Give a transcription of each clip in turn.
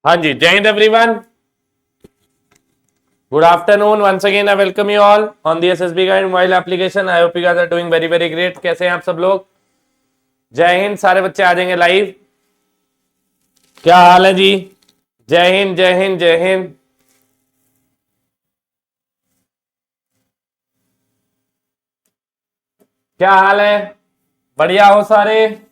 हाँ जी, जय Hind everyone. Good afternoon. Once again I welcome you all on the SSB guide mobile application. I hope you guys are doing very very great. कैसे हैं आप सब लोग? जय हिंद। सारे बच्चे आ जाएंगे लाइव। क्या हाल है जी? जय हिंद जय हिंद जय हिंद। क्या हाल है? बढ़िया हो सारे?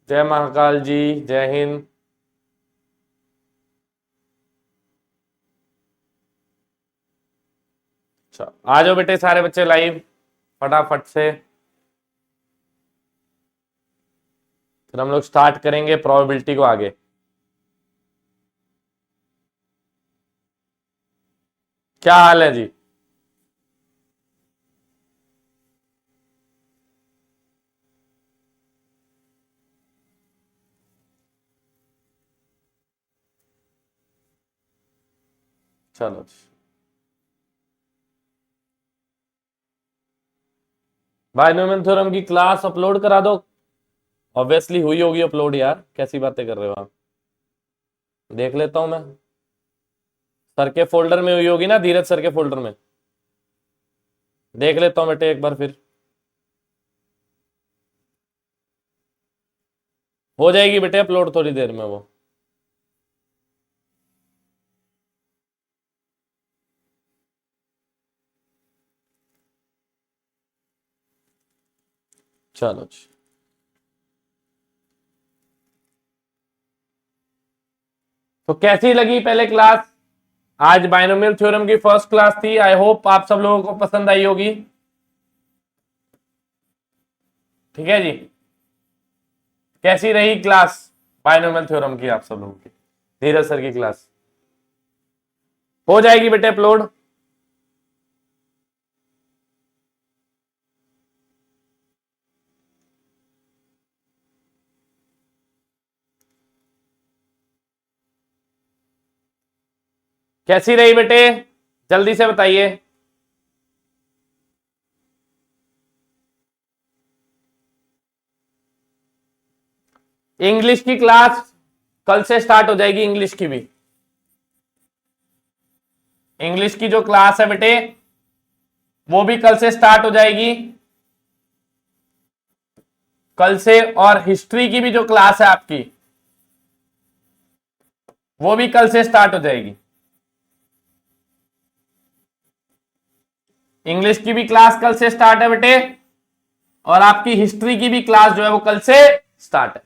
जय महाकाल जी, जय हिंद। अच्छा, आ जाओ बेटे सारे बच्चे लाइव फटाफट से। फिर हम लोग स्टार्ट करेंगे प्रोबेबिलिटी को आगे। क्या हाल है जी? चलो जी। बायनोमियल थ्योरम की क्लास अपलोड करा दो। ऑब्वियसली हुई होगी अपलोड यार, कैसी बातें कर रहे हो आप? देख लेता हूं मैं। सर के फोल्डर में हुई होगी ना, धीरज सर के फोल्डर में। देख लेता हूं बेटे एक बार फिर। हो जाएगी बेटे अपलोड थोड़ी देर में वो। चलो जी। तो कैसी लगी पहले क्लास? आज बायनोमियल थ्योरम की फर्स्ट क्लास थी। आई होप आप सब लोगों को पसंद आई होगी। ठीक है जी। कैसी रही क्लास बायनोमियल थ्योरम की आप सब लोगों की? धीरज सर की क्लास हो जाएगी बेटे अपलोड। कैसी रही बेटे? जल्दी से बताइए। इंग्लिश की क्लास कल से स्टार्ट हो जाएगी। इंग्लिश की भी, इंग्लिश की जो क्लास है बेटे वो भी कल से स्टार्ट हो जाएगी। कल से। और हिस्ट्री की भी जो क्लास है आपकी वो भी कल से स्टार्ट हो जाएगी। इंग्लिश की भी क्लास कल से स्टार्ट है बेटे। और आपकी हिस्ट्री की भी क्लास जो है वो कल से स्टार्ट है।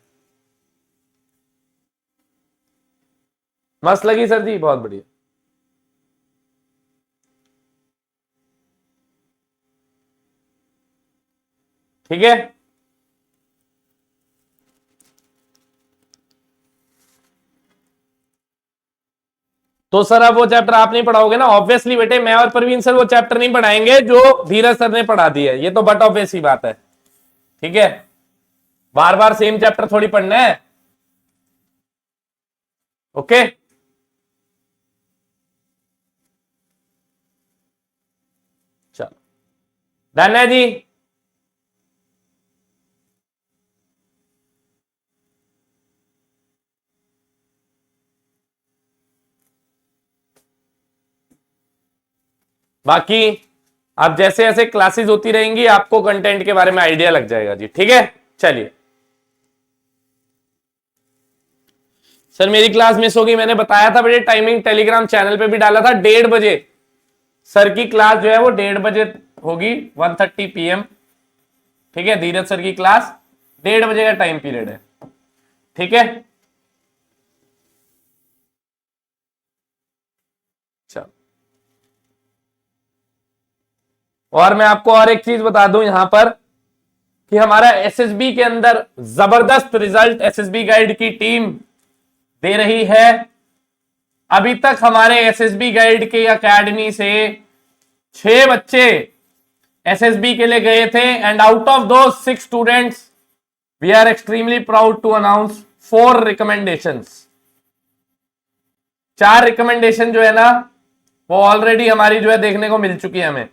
मस्त लगी सर जी? बहुत बढ़िया। ठीक है। तो सर अब वो चैप्टर आप नहीं पढ़ाओगे ना? ऑब्वियसली बेटे मैं और प्रवीण सर वो चैप्टर नहीं पढ़ाएंगे जो धीरज सर ने पढ़ा दिया है। ये तो बट ऑब्वियस ही बात है। ठीक है। बार बार सेम चैप्टर थोड़ी पढ़ना है। ओके। चलो, डन है जी। बाकी अब जैसे जैसे क्लासेस होती रहेंगी आपको कंटेंट के बारे में आइडिया लग जाएगा जी। ठीक है। चलिए सर, मेरी क्लास मिस होगी। मैंने बताया था बेटे, टाइमिंग टेलीग्राम चैनल पे भी डाला था। 1:30 बजे सर की क्लास जो है वो 1:30 बजे होगी, 1:30 PM। ठीक है। धीरज सर की क्लास 1:30 बजे का टाइम पीरियड है। ठीक है। चलो, और मैं आपको और एक चीज बता दूं यहां पर कि हमारा एसएसबी के अंदर जबरदस्त रिजल्ट एसएसबी गाइड की टीम दे रही है। अभी तक हमारे एसएसबी गाइड के एकेडमी से 6 बच्चे एसएसबी के लिए गए थे। एंड आउट ऑफ दो 6 students we are extremely proud to announce 4 recommendations. 4 recommendation जो है ना वो ऑलरेडी हमारी जो है देखने को मिल चुकी है हमें।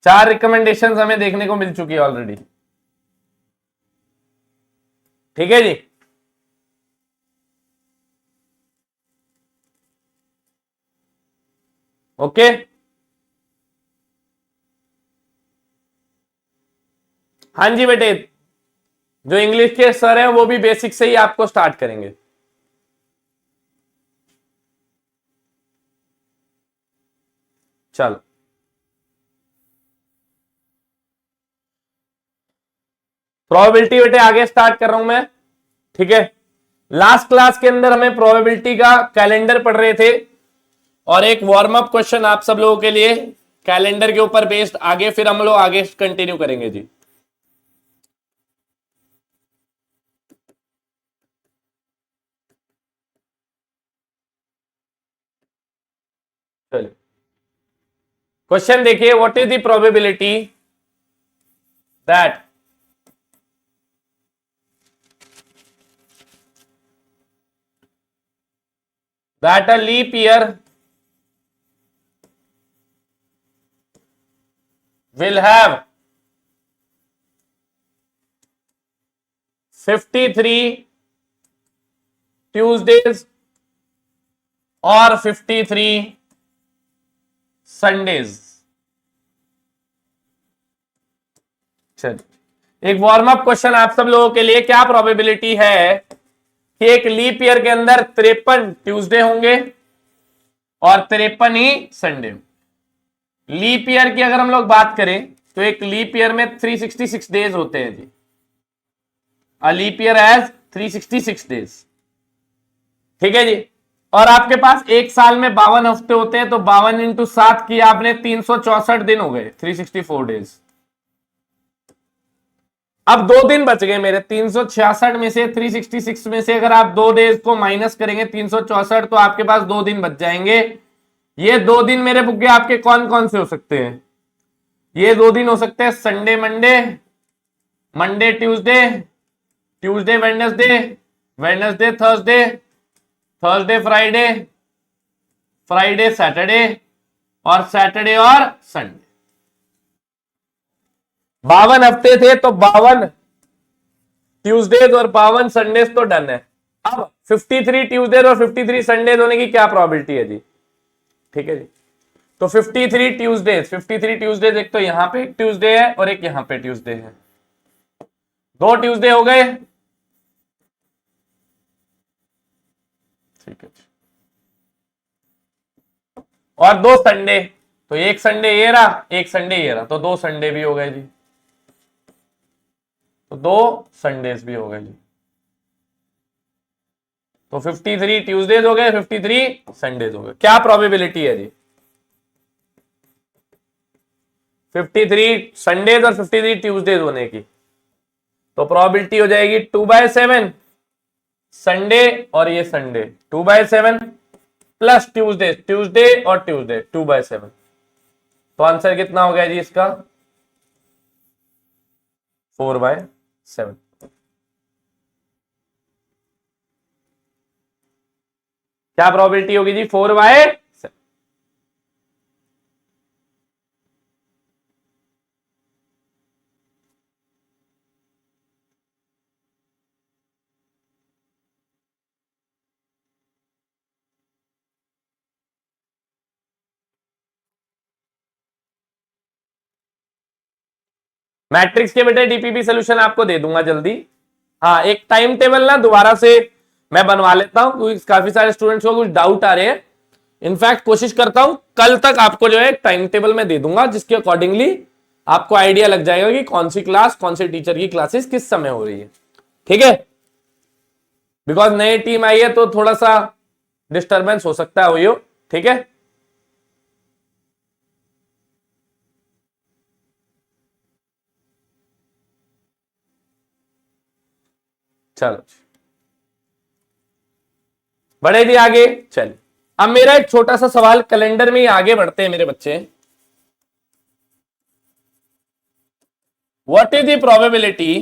4 रिकमेंडेशंस हमें देखने को मिल चुकी है ऑलरेडी। ठीक है जी। ओके, हाँ जी बेटे, जो इंग्लिश के सर हैं वो भी बेसिक से ही आपको स्टार्ट करेंगे। चलो, प्रोबेबिलिटी बेटे आगे स्टार्ट कर रहा हूं मैं। ठीक है, लास्ट क्लास के अंदर हमें प्रोबेबिलिटी का कैलेंडर पढ़ रहे थे और एक वार्म अप क्वेश्चन आप सब लोगों के लिए कैलेंडर के ऊपर बेस्ड आगे फिर हम लोग आगे कंटिन्यू करेंगे जी। चलिए, क्वेश्चन देखिए, what is the probability that a leap year will have 53 Tuesdays और 53 संडेज। चलिए, एक वार्म अप क्वेश्चन आप सब लोगों के लिए, क्या प्रोबेबिलिटी है कि एक लीप ईयर के अंदर 53 ट्यूसडे होंगे और 53 ही संडे। लीप ईयर की अगर हम लोग बात करें तो एक लीप ईयर में 366 डेज होते हैं जी। A leap year has 366 days. ठीक है जी, और आपके पास एक साल में 52 हफ्ते होते हैं, तो 52 इंटू 7 किया आपने, 364 दिन हो गए, 364 डेज। अब 2 दिन बच गए मेरे, 366 में से 366 में से अगर आप 2 डेज को माइनस करेंगे 364, तो आपके पास 2 दिन बच जाएंगे। ये 2 दिन मेरे बुक आपके कौन कौन से हो सकते हैं? ये 2 दिन हो सकते हैं Sunday Monday, Monday Tuesday, Tuesday Wednesday, Wednesday Thursday, Thursday Friday, Friday Saturday और सैटरडे और संडे। 52 हफ्ते थे तो 52 ट्यूसडेज और 52 संडेज तो डन है। अब 53 ट्यूसडेज और 53 संडेज होने की क्या प्रोबेबिलिटी है जी? ठीक है जी, तो 53 ट्यूसडेज, एक तो यहां पे एक ट्यूसडे है और एक यहां पे ट्यूसडे है, 2 ट्यूसडे हो गए। ठीक है, और 2 संडे, तो एक संडे ये रहा, एक संडे ये रहा, तो 2 संडे भी हो गए जी, तो 2 संडेज भी हो गए जी। तो 53 ट्यूसडेज हो गए, 53 संडेज हो गए। क्या प्रोबेबिलिटी है जी? 53 संडेज और 53 ट्यूसडेज होने की, तो प्रोबेबिलिटी हो जाएगी 2/7 संडे और ये संडे, 2/7 प्लस ट्यूसडे, ट्यूसडे और ट्यूसडे 2/7। तो आंसर कितना हो गया जी इसका? 4/7। क्या प्रोबेबिलिटी होगी जी? 4/7। मैट्रिक्स के बेटे डीपीपी सोल्यूशन आपको दे दूंगा जल्दी। हाँ, एक टाइम टेबल ना दोबारा से मैं बनवा लेता हूं, क्योंकि काफी सारे स्टूडेंट्स को कुछ डाउट आ रहे हैं। इनफैक्ट कोशिश करता हूं कल तक आपको जो है टाइम टेबल में दे दूंगा, जिसके अकॉर्डिंगली आपको आइडिया लग जाएगा कि कौन सी क्लास, कौन से टीचर की क्लासेस किस समय हो रही है। ठीक है, बिकॉज नई टीम आई है तो थोड़ा सा डिस्टर्बेंस हो सकता है, वही। ठीक है, चलो बढ़े जी आगे। चलिए, अब मेरा एक छोटा सा सवाल, कैलेंडर में ही आगे बढ़ते हैं मेरे बच्चे। What is the probability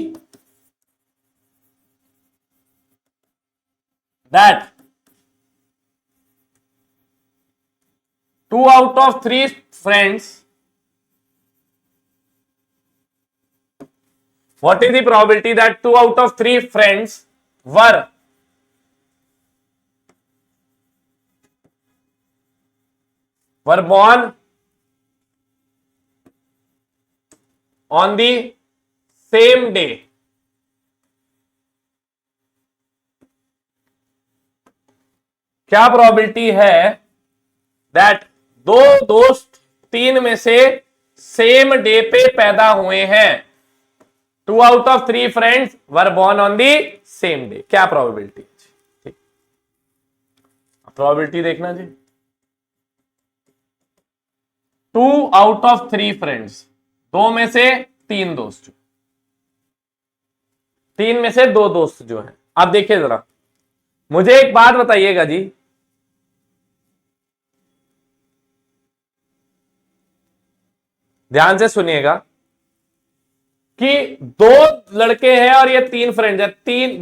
that 2 out of 3 friends What is the probability that 2 out of 3 friends were born on the same day? क्या प्रोबेबिलिटी है दैट दो दोस्त 3 में से सेम डे पे पैदा हुए हैं? 2 out of 3 friends were born on the same day. क्या प्रोबेबिलिटी? ठीक, प्रोबेबिलिटी देखना जी। 2 out of 3 friends, 2 में से 3 दोस्त, 3 में से 2 दोस्त जो हैं। आप देखिए जरा, मुझे एक बात बताइएगा जी, ध्यान से सुनिएगा कि 2 लड़के हैं और ये 3 फ्रेंड्स है,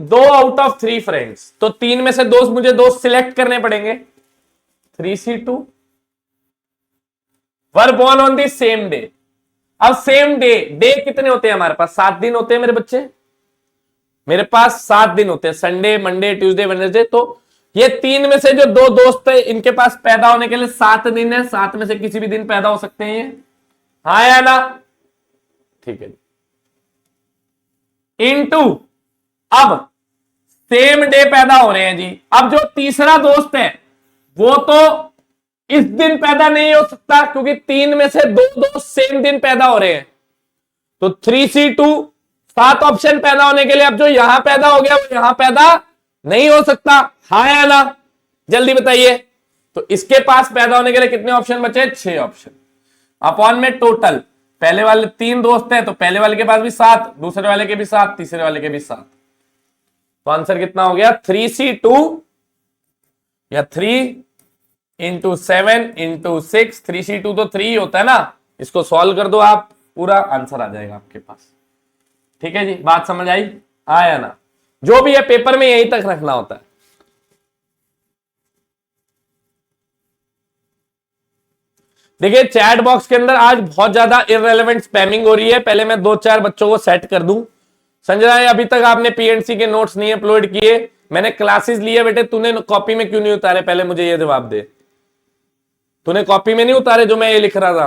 2 out of 3 फ्रेंड्स, तो 3 में से मुझे दोस्त सिलेक्ट करने पड़ेंगे। 3C2 were born on the same day. अब सेम डे कितने होते हैं हमारे पास? 7 दिन होते हैं मेरे बच्चे, मेरे पास 7 दिन होते हैं, संडे, मंडे, ट्यूसडे, वेडनेसडे। तो ये 3 में से जो 2 दोस्त है इनके पास पैदा होने के लिए 7 दिन है, 7 में से किसी भी दिन पैदा हो सकते हैं ये, हाँ या ना? ठीक है। इनटू अब सेम डे पैदा हो रहे हैं जी। अब जो तीसरा दोस्त है वो तो इस दिन पैदा नहीं हो सकता क्योंकि 3 में से 2 दोस्त सेम दिन पैदा हो रहे हैं। तो 3C2 7 ऑप्शन पैदा होने के लिए अब जो यहां पैदा हो गया वो यहां पैदा नहीं हो सकता, हाँ या ना? जल्दी बताइए। तो इसके पास पैदा होने के लिए कितने ऑप्शन बचे? 6 ऑप्शन। अपॉन में टोटल पहले वाले 3 दोस्त हैं तो पहले वाले के पास भी 7, दूसरे वाले के भी 7, तीसरे वाले के भी 7। तो आंसर कितना हो गया? 3C2 या 3 इंटू 7 इंटू 6, 3C2 तो 3 होता है ना, इसको सॉल्व कर दो आप, पूरा आंसर आ जाएगा आपके पास। ठीक है जी, बात समझ आई? आया ना? जो भी है पेपर में यहीं तक रखना होता है। देखिए चैट बॉक्स के अंदर आज बहुत ज्यादा इररेलेवेंट स्पैमिंग हो रही है, पहले मैं 2-4 बच्चों को सेट कर दूं। संजय अभी तक आपने पीएनसी के नोट्स नहीं अपलोड किए, मैंने क्लासेस लिए बेटे, तूने कॉपी में क्यों नहीं उतारे? पहले मुझे ये जवाब दे, तूने कॉपी में नहीं उतारे जो मैं ये लिख रहा था?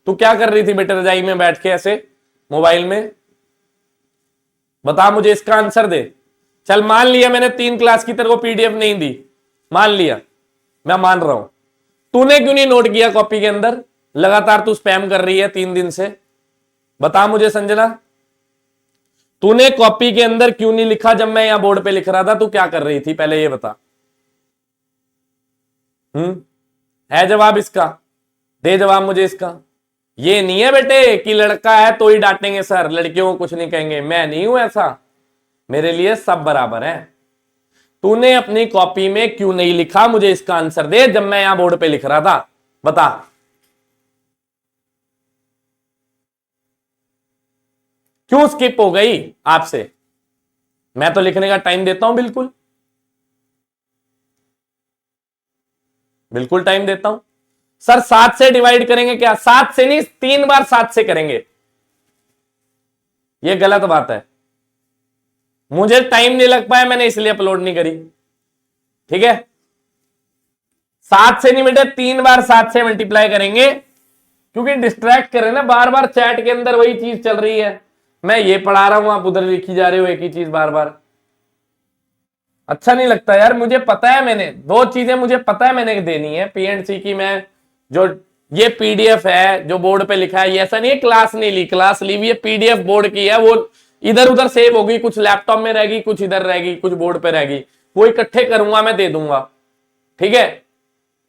तू क्या कर रही थी बेटे रजाई में बैठ के ऐसे मोबाइल में? बता मुझे, इसका आंसर दे। चल मान लिया मैंने 3 क्लास की तेरे को पीडीएफ नहीं दी, मान लिया, मैं मान रहा हूं, तूने क्यों नहीं नोट किया कॉपी के अंदर? लगातार तू स्पैम कर रही है 3 दिन से, बता मुझे संजना, तूने कॉपी के अंदर क्यों नहीं लिखा जब मैं यहां बोर्ड पे लिख रहा था? तू क्या कर रही थी पहले ये बता। है जवाब इसका? दे जवाब मुझे इसका। ये नहीं है बेटे कि लड़का है तो ही डांटेंगे सर, लड़कियों को कुछ नहीं कहेंगे, मैं नहीं हूं ऐसा, मेरे लिए सब बराबर है। तूने अपनी कॉपी में क्यों नहीं लिखा? मुझे इसका आंसर दे जब मैं यहां बोर्ड पे लिख रहा था, बता। क्यों स्किप हो गई आपसे? मैं तो लिखने का टाइम देता हूं, बिल्कुल बिल्कुल टाइम देता हूं। सर 7 से डिवाइड करेंगे क्या? 7 से नहीं, 3 बार 7 से करेंगे। यह गलत बात है, मुझे टाइम नहीं लग पाया, मैंने इसलिए अपलोड नहीं करी। ठीक है, 7 से नहीं बेटे, 3 बार 7 से मल्टीप्लाई करेंगे क्योंकि डिस्ट्रैक्ट कर रहे हैं ना, बार बार चैट के अंदर वही चीज चल रही है, मैं ये पढ़ा रहा हूं आप उधर लिखी जा रहे हो एक ही चीज बार बार। अच्छा नहीं लगता यार, मुझे पता है, मैंने 2 चीजें मुझे पता है मैंने देनी है पीएनसी की। मैं जो ये पीडीएफ है जो बोर्ड पे लिखा है, ये ऐसा नहीं है क्लास नहीं ली, क्लास ली हुई है, पीडीएफ बोर्ड की है, वो इधर उधर सेव होगी, कुछ लैपटॉप में रहेगी, कुछ इधर रहेगी, कुछ बोर्ड पे रहेगी, वो इकट्ठे करूंगा मैं, दे दूंगा। ठीक है,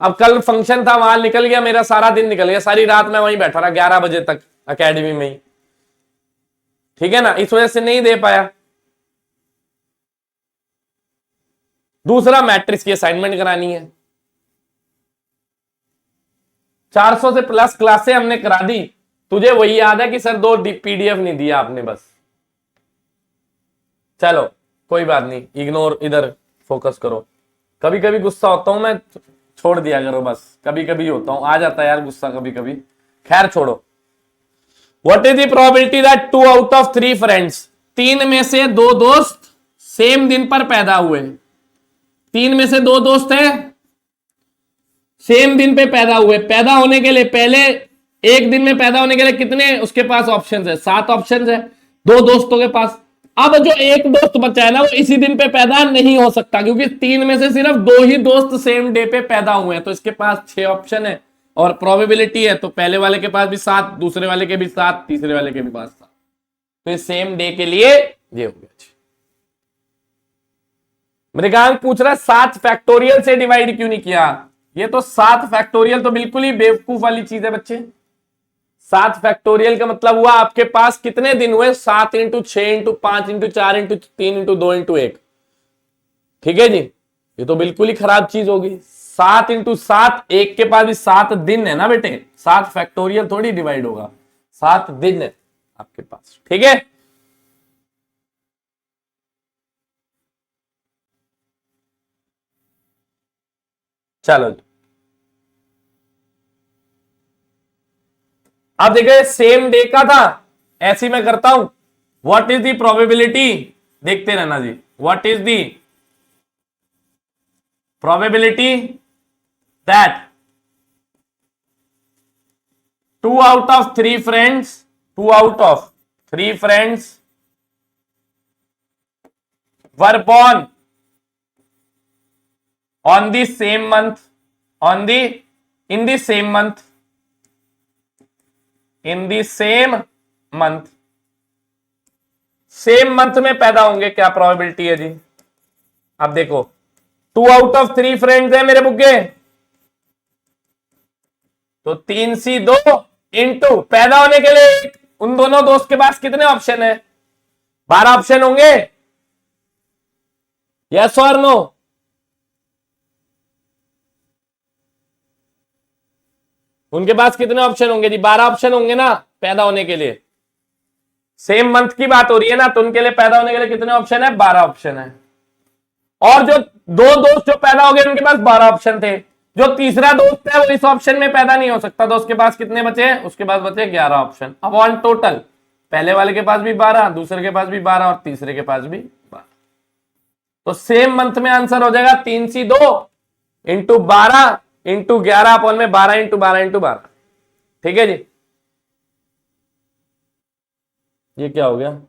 अब कल फंक्शन था वहां निकल गया, मेरा सारा दिन निकल गया, सारी रात मैं वहीं बैठा रहा 11 बजे तक एकेडमी में ही। ठीक है ना, इस वजह से नहीं दे पाया। दूसरा मैट्रिक्स की असाइनमेंट करानी है, 400 से प्लस क्लासें हमने करा दी, तुझे वही याद है कि सर 2 पीडीएफ नहीं दिया आपने बस। चलो कोई बात नहीं, इग्नोर, इधर फोकस करो। कभी कभी गुस्सा होता हूं मैं, छोड़ दिया करो बस, कभी कभी होता हूं, आ जाता है यार गुस्सा कभी कभी, खैर छोड़ो। What is the probability that 2 out of 3 friends, 3 में से 2 दोस्त सेम दिन पर पैदा हुए। 3 में से 2 दोस्त हैं, सेम दिन पे पैदा हुए। पैदा होने के लिए पहले एक दिन में पैदा होने के लिए कितने उसके पास ऑप्शंस है? 7 ऑप्शंस है 2 दोस्तों के पास। अब जो एक दोस्त बचा है ना, वो इसी दिन पे पैदा नहीं हो सकता, क्योंकि 3 में से सिर्फ 2 ही दोस्त सेम डे पे पैदा हुए हैं। तो इसके पास 6 ऑप्शन है और प्रोबेबिलिटी है, तो पहले वाले के पास भी 7, दूसरे वाले के भी 7, तीसरे वाले के भी पास 7। तो सेम डे के लिए ये हो गया। मृगांक पूछ रहा है 7 फैक्टोरियल से डिवाइड क्यों नहीं किया? ये तो 7 फैक्टोरियल तो बिल्कुल ही बेवकूफ वाली चीज है बच्चे। 7 फैक्टोरियल का मतलब हुआ आपके पास कितने दिन हुए? 7 into 6 into 5 into 4 into 3 into 2 into 1। ठीक है जी, ये तो बिल्कुल ही खराब चीज होगी। 7 इंटू 7, एक के पास भी 7 दिन है ना बेटे, 7 फैक्टोरियल थोड़ी डिवाइड होगा, 7 दिन है आपके पास। ठीक है, चलो अब देखिए सेम डे का था, ऐसी मैं करता हूं। व्हाट इज द प्रोबेबिलिटी, देखते रहना जी। What is the probability that 2 out of 3 friends, 2 out of 3 friends were born on the same month, in the same month, in the same month, same month में पैदा होंगे, क्या probability है जी? अब देखो 2 out of 3 फ्रेंड्स है मेरे बुग्गे, तो 3C2 इंटू पैदा होने के लिए उन दोनों दोस्त के पास कितने ऑप्शन है? 12 ऑप्शन होंगे, यस और नो? उनके पास कितने ऑप्शन होंगे जी? 12 ऑप्शन होंगे ना पैदा होने के लिए। सेम मंथ की बात हो रही है ना, तो उनके लिए पैदा होने के लिए कितने ऑप्शन है? 12 ऑप्शन है। और जो 2 दोस्त जो पैदा हो गए उनके पास 12 ऑप्शन थे। जो तीसरा दोस्त है वो इस ऑप्शन में पैदा नहीं हो सकता, तो उसके पास कितने बचे? उसके पास बचे 11 ऑप्शन। अब ऑन टोटल पहले वाले के पास भी 12, दूसरे के पास भी 12 और तीसरे के पास भी 12। तो सेम मंथ में आंसर हो जाएगा 3C2 इंटू 12 इंटू 11 अपॉन में 12 इंटू 12 इंटू 12। ठीक है जी, ये क्या हो गया?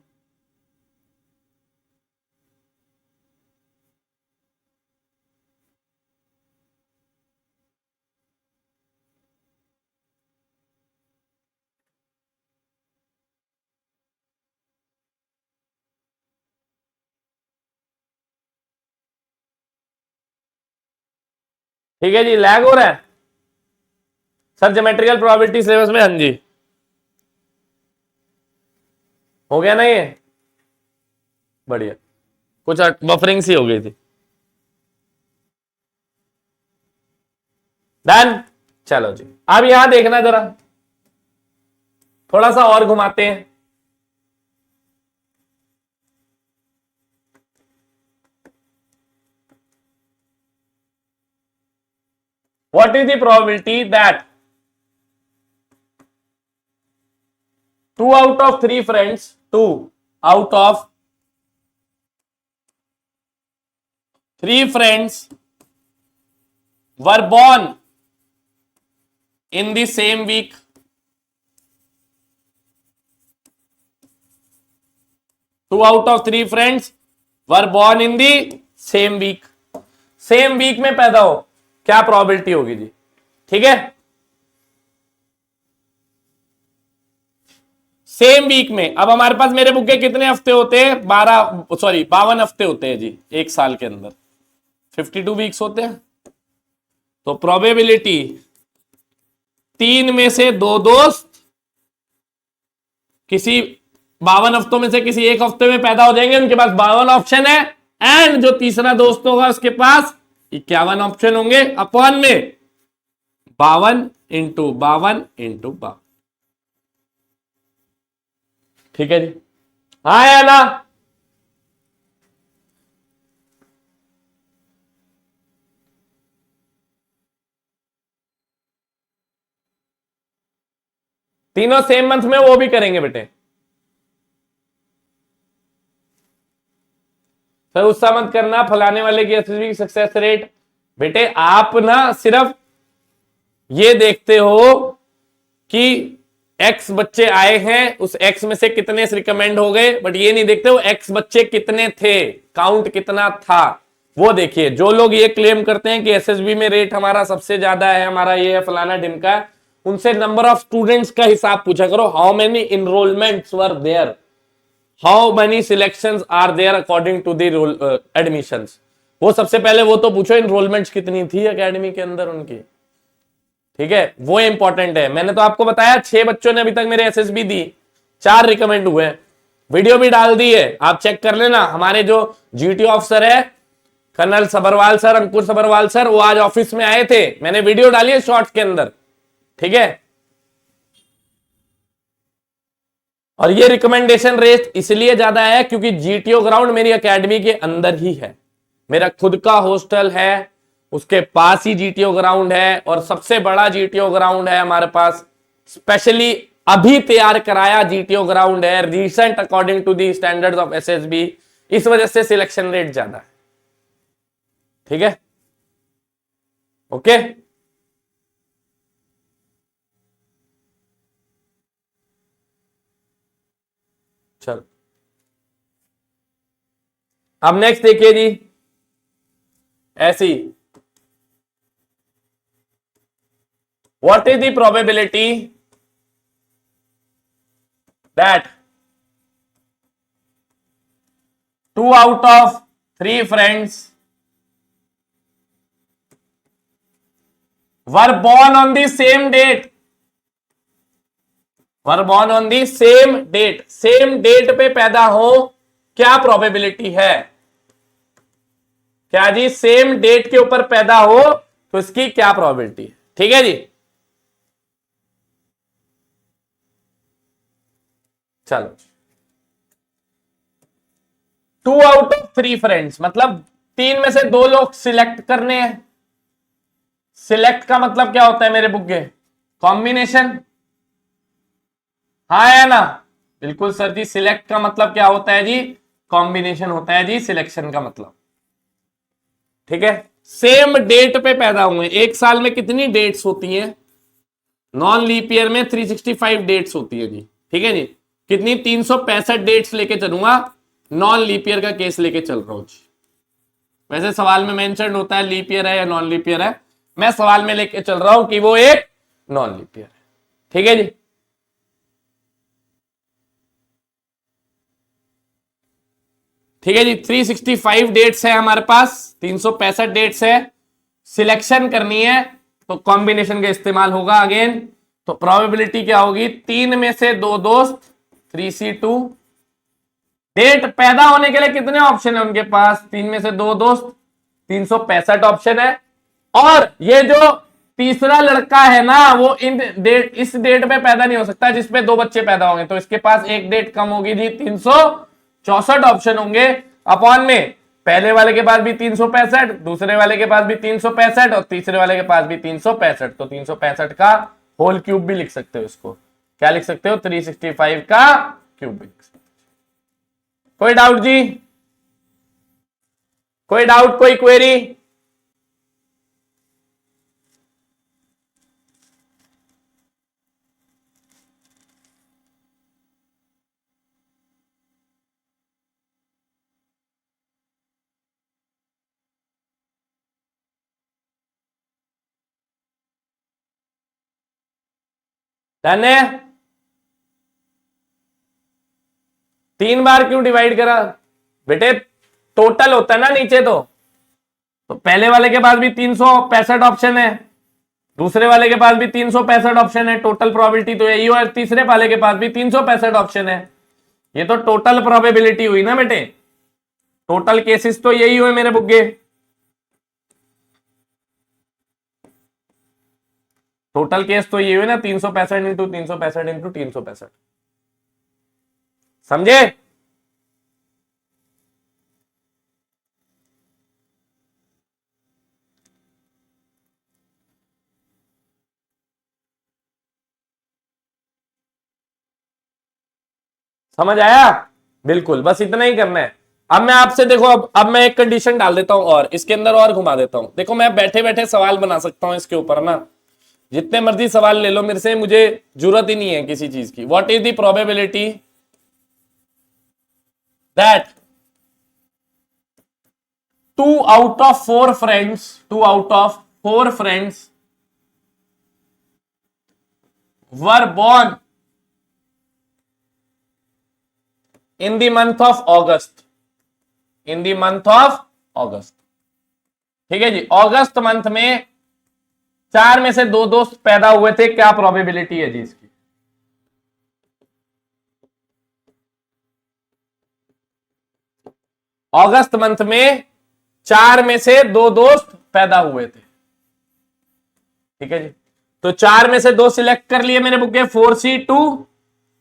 ठीक है जी, लैग हो रहा है सर ज्योमेट्रिकल प्रोबेबिलिटी सिलेबस में? हाँ जी, हो गया ना ये? बढ़िया, कुछ बफरिंग सी हो गई थी। डन, चलो जी। अब यहां देखना जरा, थोड़ा सा और घुमाते हैं। What is the probability that 2 out of 3 friends, 2 out of 3 friends were born in the same week? Two out of 3 friends were born in the same week. Same week में पैदा हो, क्या प्रोबेबिलिटी होगी जी? ठीक है, सेम वीक में। अब हमारे पास मेरे बुक के कितने हफ्ते होते हैं? 52 हफ्ते होते हैं जी एक साल के अंदर, 52 वीक्स होते हैं। तो प्रोबेबिलिटी 3 में से 2 दोस्त किसी 52 हफ्तों में से किसी एक हफ्ते में पैदा हो जाएंगे, उनके पास 52 ऑप्शन है, एंड जो तीसरा दोस्त होगा उसके पास 51 ऑप्शन होंगे, अपॉन में 52 इंटू 52 इंटू 52। ठीक है जी, हाँ या ना? तीनों सेम मंथ में वो भी करेंगे बेटे। सर गुस्सा मत करना, फलाने वाले की एसएसबी की सक्सेस रेट, बेटे आप ना सिर्फ ये देखते हो कि एक्स बच्चे आए हैं, उस एक्स में से कितने रिकमेंड हो गए, बट ये नहीं देखते हो एक्स बच्चे कितने थे, काउंट कितना था, वो देखिए। जो लोग ये क्लेम करते हैं कि एसएसबी में रेट हमारा सबसे ज्यादा है, हमारा ये है फलाना ढिमका, उनसे नंबर ऑफ स्टूडेंट्स का हिसाब पूछा करो। How many enrollments were there, how many selections are there according to the admissions. वो सबसे पहले वो तो पूछो इनरोलमेंट्स कितनी थी एकेडमी के अंदर उनकी, ठीक है, वो इंपॉर्टेंट है। मैंने तो आपको बताया 6 बच्चों ने अभी तक मेरे एसएसबी दी, 4 रिकमेंड हुए हैं, वीडियो भी डाल दी है, आप चेक कर लेना। हमारे जो जीटी ऑफिसर है कर्नल सबरवाल सर, अंकुर सबरवाल सर, वो आज ऑफिस में आए थे, मैंने वीडियो डाली है शॉर्ट्स के अंदर, ठीक है। और ये रिकमेंडेशन रेट इसलिए ज्यादा है क्योंकि जीटीओ ग्राउंड मेरी एकेडमी के अंदर ही है, मेरा खुद का हॉस्टल है, उसके पास ही जीटीओ ग्राउंड है, और सबसे बड़ा जीटीओ ग्राउंड है हमारे पास, स्पेशली अभी तैयार कराया जीटीओ ग्राउंड है, recent according to the standards of SSB, इस वजह से सिलेक्शन रेट ज्यादा है, ठीक है, ओके। चलो अब नेक्स्ट देखिए जी, ऐसी what is the probability that 2 out of 3 friends were born on the same date, were born on the same date, same date पे पैदा हो, क्या प्रोबेबिलिटी है? क्या जी सेम डेट के ऊपर पैदा हो तो इसकी क्या प्रोबेबिलिटी है, ठीक है जी। चलो 2 out of 3 फ्रेंड्स मतलब 3 में से 2 लोग सिलेक्ट करने हैं। सिलेक्ट का मतलब क्या होता है मेरे बुग्गे? कॉम्बिनेशन, हाँ है ना, बिल्कुल सर जी, सिलेक्ट का मतलब क्या होता है जी? कॉम्बिनेशन होता है जी सिलेक्शन का मतलब, ठीक है। सेम डेट पे पैदा हुए, एक साल में कितनी डेट्स होती हैं? नॉन लीप ईयर में 365 डेट्स होती है जी, ठीक है जी। कितनी? 365 डेट्स लेके चलूंगा, नॉन लीप ईयर का केस लेके चल रहा हूं जी। वैसे सवाल में मेंशन होता है लीप ईयर है या नॉन लीप ईयर है, मैं सवाल में लेके चल रहा हूं कि वो एक नॉन लीप ईयर है, ठीक है जी। ठीक है जी, 365 डेट्स है हमारे पास, 365 डेट्स है, सिलेक्शन करनी है तो कॉम्बिनेशन का इस्तेमाल होगा अगेन। तो प्रोबेबिलिटी क्या होगी? 3 में से 2 दोस्त, 3C2। डेट पैदा होने के लिए कितने ऑप्शन है उनके पास? 3 में से 2 दोस्त, 365 ऑप्शन है। और ये जो तीसरा लड़का है ना, वो इन डेट, इस डेट पे पैदा नहीं हो सकता जिसपे 2 बच्चे पैदा होंगे, तो इसके पास एक डेट कम होगी जी, 364 ऑप्शन होंगे। अपॉन में पहले वाले के पास भी 365, दूसरे वाले के पास भी 365 और तीसरे वाले के पास भी 365, तो 365 का होल क्यूब भी लिख सकते हो इसको। क्या लिख सकते हो? 365 का क्यूब भी लिख सकते हो। कोई डाउट जी? कोई डाउट, कोई क्वेरी? डन है? 3 बार क्यों डिवाइड करा बेटे? टोटल होता है ना नीचे, तो पहले वाले के पास भी 365 ऑप्शन है, दूसरे वाले के पास भी 365 ऑप्शन है, टोटल प्रोबेबिलिटी तो यही है, और तीसरे वाले के पास भी 365 ऑप्शन है। ये तो टोटल प्रोबेबिलिटी हुई ना बेटे, टोटल केसेस तो यही हुए मेरे बुग्गे। टोटल केस तो ये हुए ना, 365 इंटू 365 इंटू 365, समझे? समझ आया? बिल्कुल, बस इतना ही करना है। अब मैं आपसे देखो, अब मैं एक कंडीशन डाल देता हूं और इसके अंदर और घुमा देता हूं। देखो मैं बैठे बैठे सवाल बना सकता हूं इसके ऊपर ना, जितने मर्जी सवाल ले लो मेरे से, मुझे जरूरत ही नहीं है किसी चीज की। What is the probability that 2 out of 4 friends were born in the month of August, in the month of August। ठीक है जी, अगस्त मंथ में 4 में से 2 दोस्त पैदा हुए थे, क्या प्रोबेबिलिटी है जी इसकी? अगस्त मंथ में 4 में से 2 दोस्त पैदा हुए थे। ठीक है जी, तो 4 में से 2 सिलेक्ट कर लिए मैंने बुक के 4C2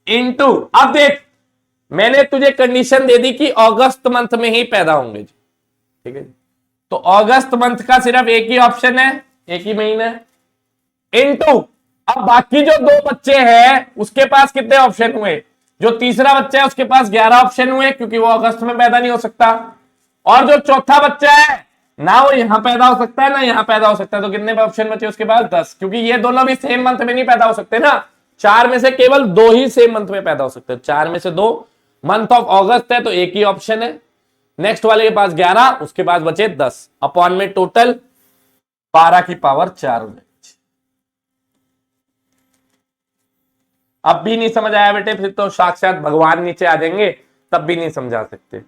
इंटू, अब देख मैंने तुझे कंडीशन दे दी कि अगस्त मंथ में ही पैदा होंगे जी। ठीक है जी, तो अगस्त मंथ का सिर्फ एक ही ऑप्शन है, एक ही महीना है, इनटू अब बाकी जो 2 बच्चे हैं उसके पास कितने ऑप्शन हुए? जो तीसरा बच्चा है उसके पास 11 ऑप्शन हुए, क्योंकि वो अगस्त में पैदा नहीं हो सकता। और जो चौथा बच्चा है ना वो यहां पैदा हो सकता है ना यहां पैदा हो सकता है, तो कितने ऑप्शन बचे उसके पास? 10, क्योंकि ये दोनों भी सेम मंथ में नहीं पैदा हो सकते ना। 4 में से केवल 2 ही सेम मंथ में पैदा हो सकते हैं। 4 में से 2 मंथ ऑफ अगस्त है, तो एक ही ऑप्शन है। नेक्स्ट वाले के पास 11, उसके पास बचे 10, अपॉन में टोटल 12 की पावर 4 हो जाएगी। अब भी नहीं समझ आया बेटे, फिर तो साक्षात भगवान नीचे आ जाएंगे, तब भी नहीं समझा सकते।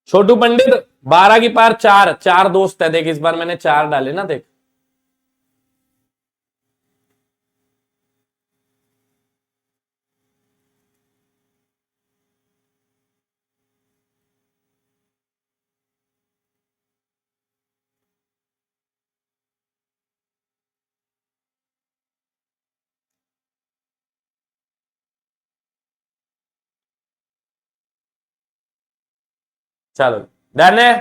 छोटू पंडित 12 की पावर 4, 4 दोस्त है, देख इस बार मैंने 4 डाले ना, देख चलो डन है।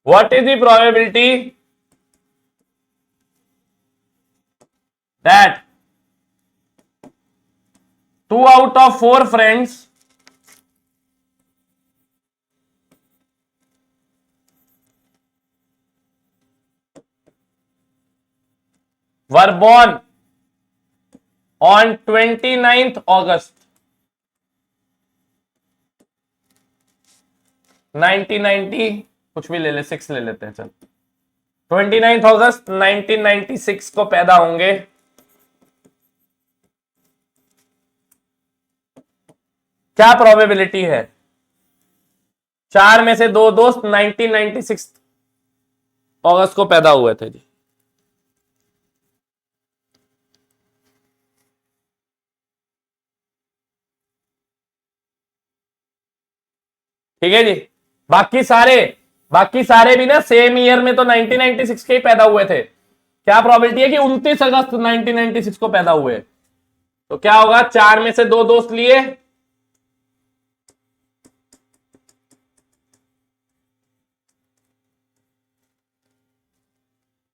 What is the probability that 2 out of 4 friends were born on 29th August 1990, कुछ भी ले ले, 6 ले लेते हैं, चल 29 अगस्त 1996 को पैदा होंगे। क्या प्रोबेबिलिटी है? 4 में से 2 दोस्त 1996 अगस्त को पैदा हुए थे जी। ठीक है जी, बाकी सारे भी ना सेम ईयर में तो 1996 के ही पैदा हुए थे। क्या प्रोबेबिलिटी है कि 29 अगस्त 1996 को पैदा हुए? तो क्या होगा, 4 में से 2 दोस्त लिए,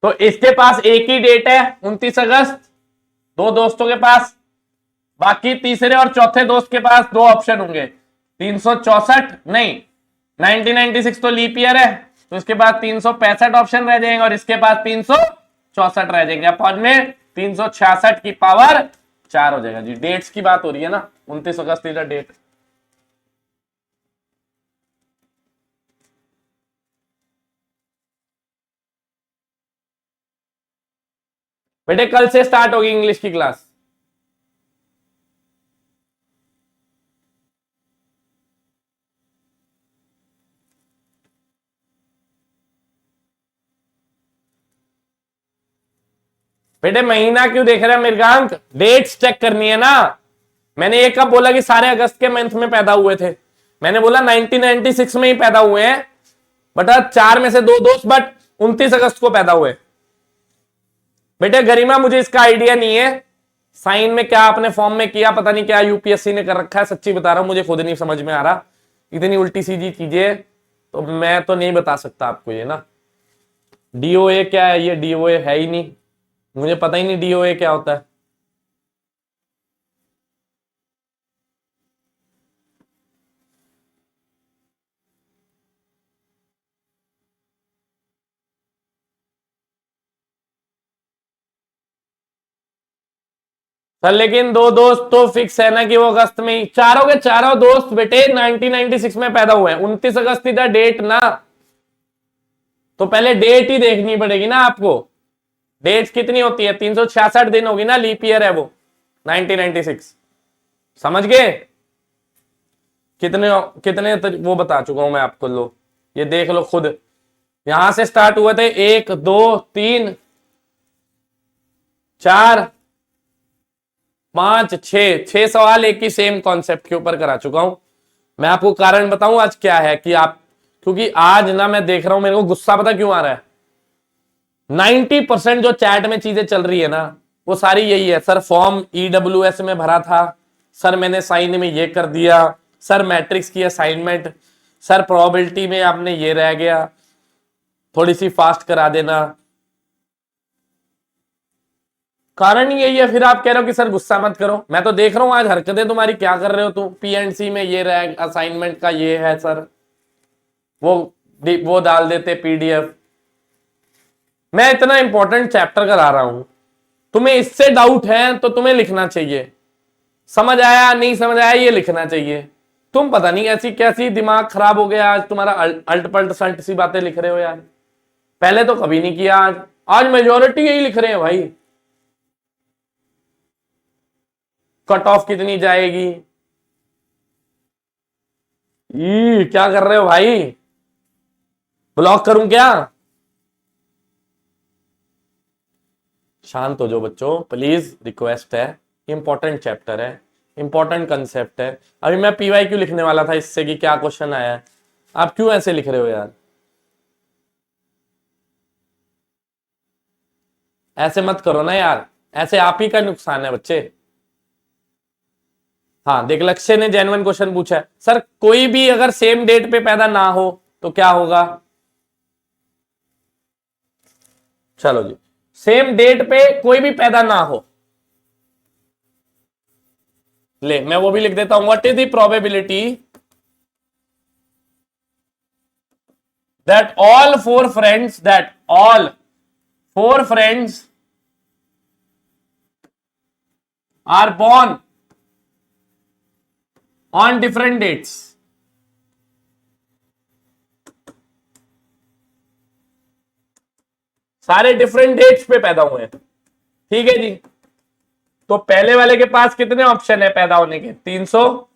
तो इसके पास एक ही डेट है 29 अगस्त, 2 दोस्तों के पास। बाकी तीसरे और चौथे दोस्त के पास 2 ऑप्शन होंगे, 364 नहीं, 1996 तो लीप ईयर है, तो इसके पास 365 ऑप्शन रह जाएंगे और इसके पास 364 रह जाएंगे। अपॉन में 366 की पावर 4 हो जाएगा जी। डेट्स की बात हो रही है ना, 29 अगस्त इज द डेट। बेटे कल से स्टार्ट होगी इंग्लिश की क्लास। बेटे महीना क्यों देख रहे हैं मृगांक? डेट्स चेक करनी है ना। मैंने ये कब बोला कि सारे अगस्त के मंथ में पैदा हुए थे? मैंने बोला 1996 में ही पैदा हुए हैं, बट 4 में से 2 दोस्त बट 29 अगस्त को पैदा हुए। बेटे गरिमा मुझे इसका आइडिया नहीं है, साइन में क्या आपने फॉर्म में किया, पता नहीं क्या यूपीएससी ने कर रखा है, सच्ची बता रहा हूं मुझे खुद नहीं समझ में आ रहा, इतनी उल्टी सीधी चीजें तो मैं तो नहीं बता सकता आपको ये ना। डीओए क्या है, ये डीओए है ही नहीं, मुझे पता ही नहीं डीओए क्या होता है। सर लेकिन दो दोस्त तो फिक्स है ना कि वो अगस्त में ही, चारों के चारों दोस्त बेटे 1996 में पैदा हुए हैं, 29 अगस्त थी डेट ना, तो पहले डेट ही देखनी पड़ेगी ना आपको। डेट कितनी होती है, 366 दिन होगी ना, लीप ईयर है वो 1996, समझ गए। कितने कितने वो बता चुका हूं मैं आपको, लो ये देख लो खुद, यहां से स्टार्ट हुए थे 1 2 3 4 5 6 सवाल एक ही सेम कॉन्सेप्ट के ऊपर करा चुका हूं। मैं आपको कारण बताऊं आज क्या है कि आप, क्योंकि आज ना मैं देख रहा हूं, मेरे को गुस्सा पता क्यों आ रहा है, 90% जो चैट में चीजें चल रही है ना वो सारी यही है, सर फॉर्म ईडब्ल्यूएस में भरा था, सर मैंने साइन में ये कर दिया, सर मैट्रिक्स की असाइनमेंट, सर प्रोबेबिलिटी में आपने ये रह गया, थोड़ी सी फास्ट करा देना, कारण यही है। फिर आप कह रहे हो कि सर गुस्सा मत करो, मैं तो देख रहा हूं आज हरकतें तुम्हारी क्या कर रहे हो तुम, पीएनसी में ये रह असाइनमेंट का ये है सर, वो डाल देते पीडीएफ। मैं इतना इंपॉर्टेंट चैप्टर करा रहा हूं, तुम्हें इससे डाउट है तो तुम्हें लिखना चाहिए, समझ आया नहीं समझ आया ये लिखना चाहिए। तुम पता नहीं ऐसी कैसी दिमाग खराब हो गया आज तुम्हारा, अल्ट पल्ट सल्ट सी बातें लिख रहे हो यार, पहले तो कभी नहीं किया, आज आज मेजोरिटी यही लिख रहे हैं भाई। कट ऑफ कितनी जाएगी, क्या कर रहे हो भाई, ब्लॉक करूं क्या। शांत हो जाओ बच्चों प्लीज, रिक्वेस्ट है, इंपॉर्टेंट चैप्टर है, इंपॉर्टेंट कंसेप्ट है। अभी मैं पीवाई क्यों लिखने वाला था इससे कि क्या क्वेश्चन आया है, आप क्यों ऐसे लिख रहे हो यार, ऐसे मत करो ना यार, ऐसे आप ही का नुकसान है बच्चे। हाँ देख लक्ष्य ने जेन्युइन क्वेश्चन पूछा है, सर कोई भी अगर सेम डेट पे पैदा ना हो तो क्या होगा। चलो जी, सेम डेट पे कोई भी पैदा ना हो, ले मैं वो भी लिख देता हूं, what is the probability that all four friends are born on different dates। सारे डिफरेंट डेट्स पे पैदा हुए हैं, ठीक है जी। तो पहले वाले के पास कितने ऑप्शन है पैदा होने के, 300,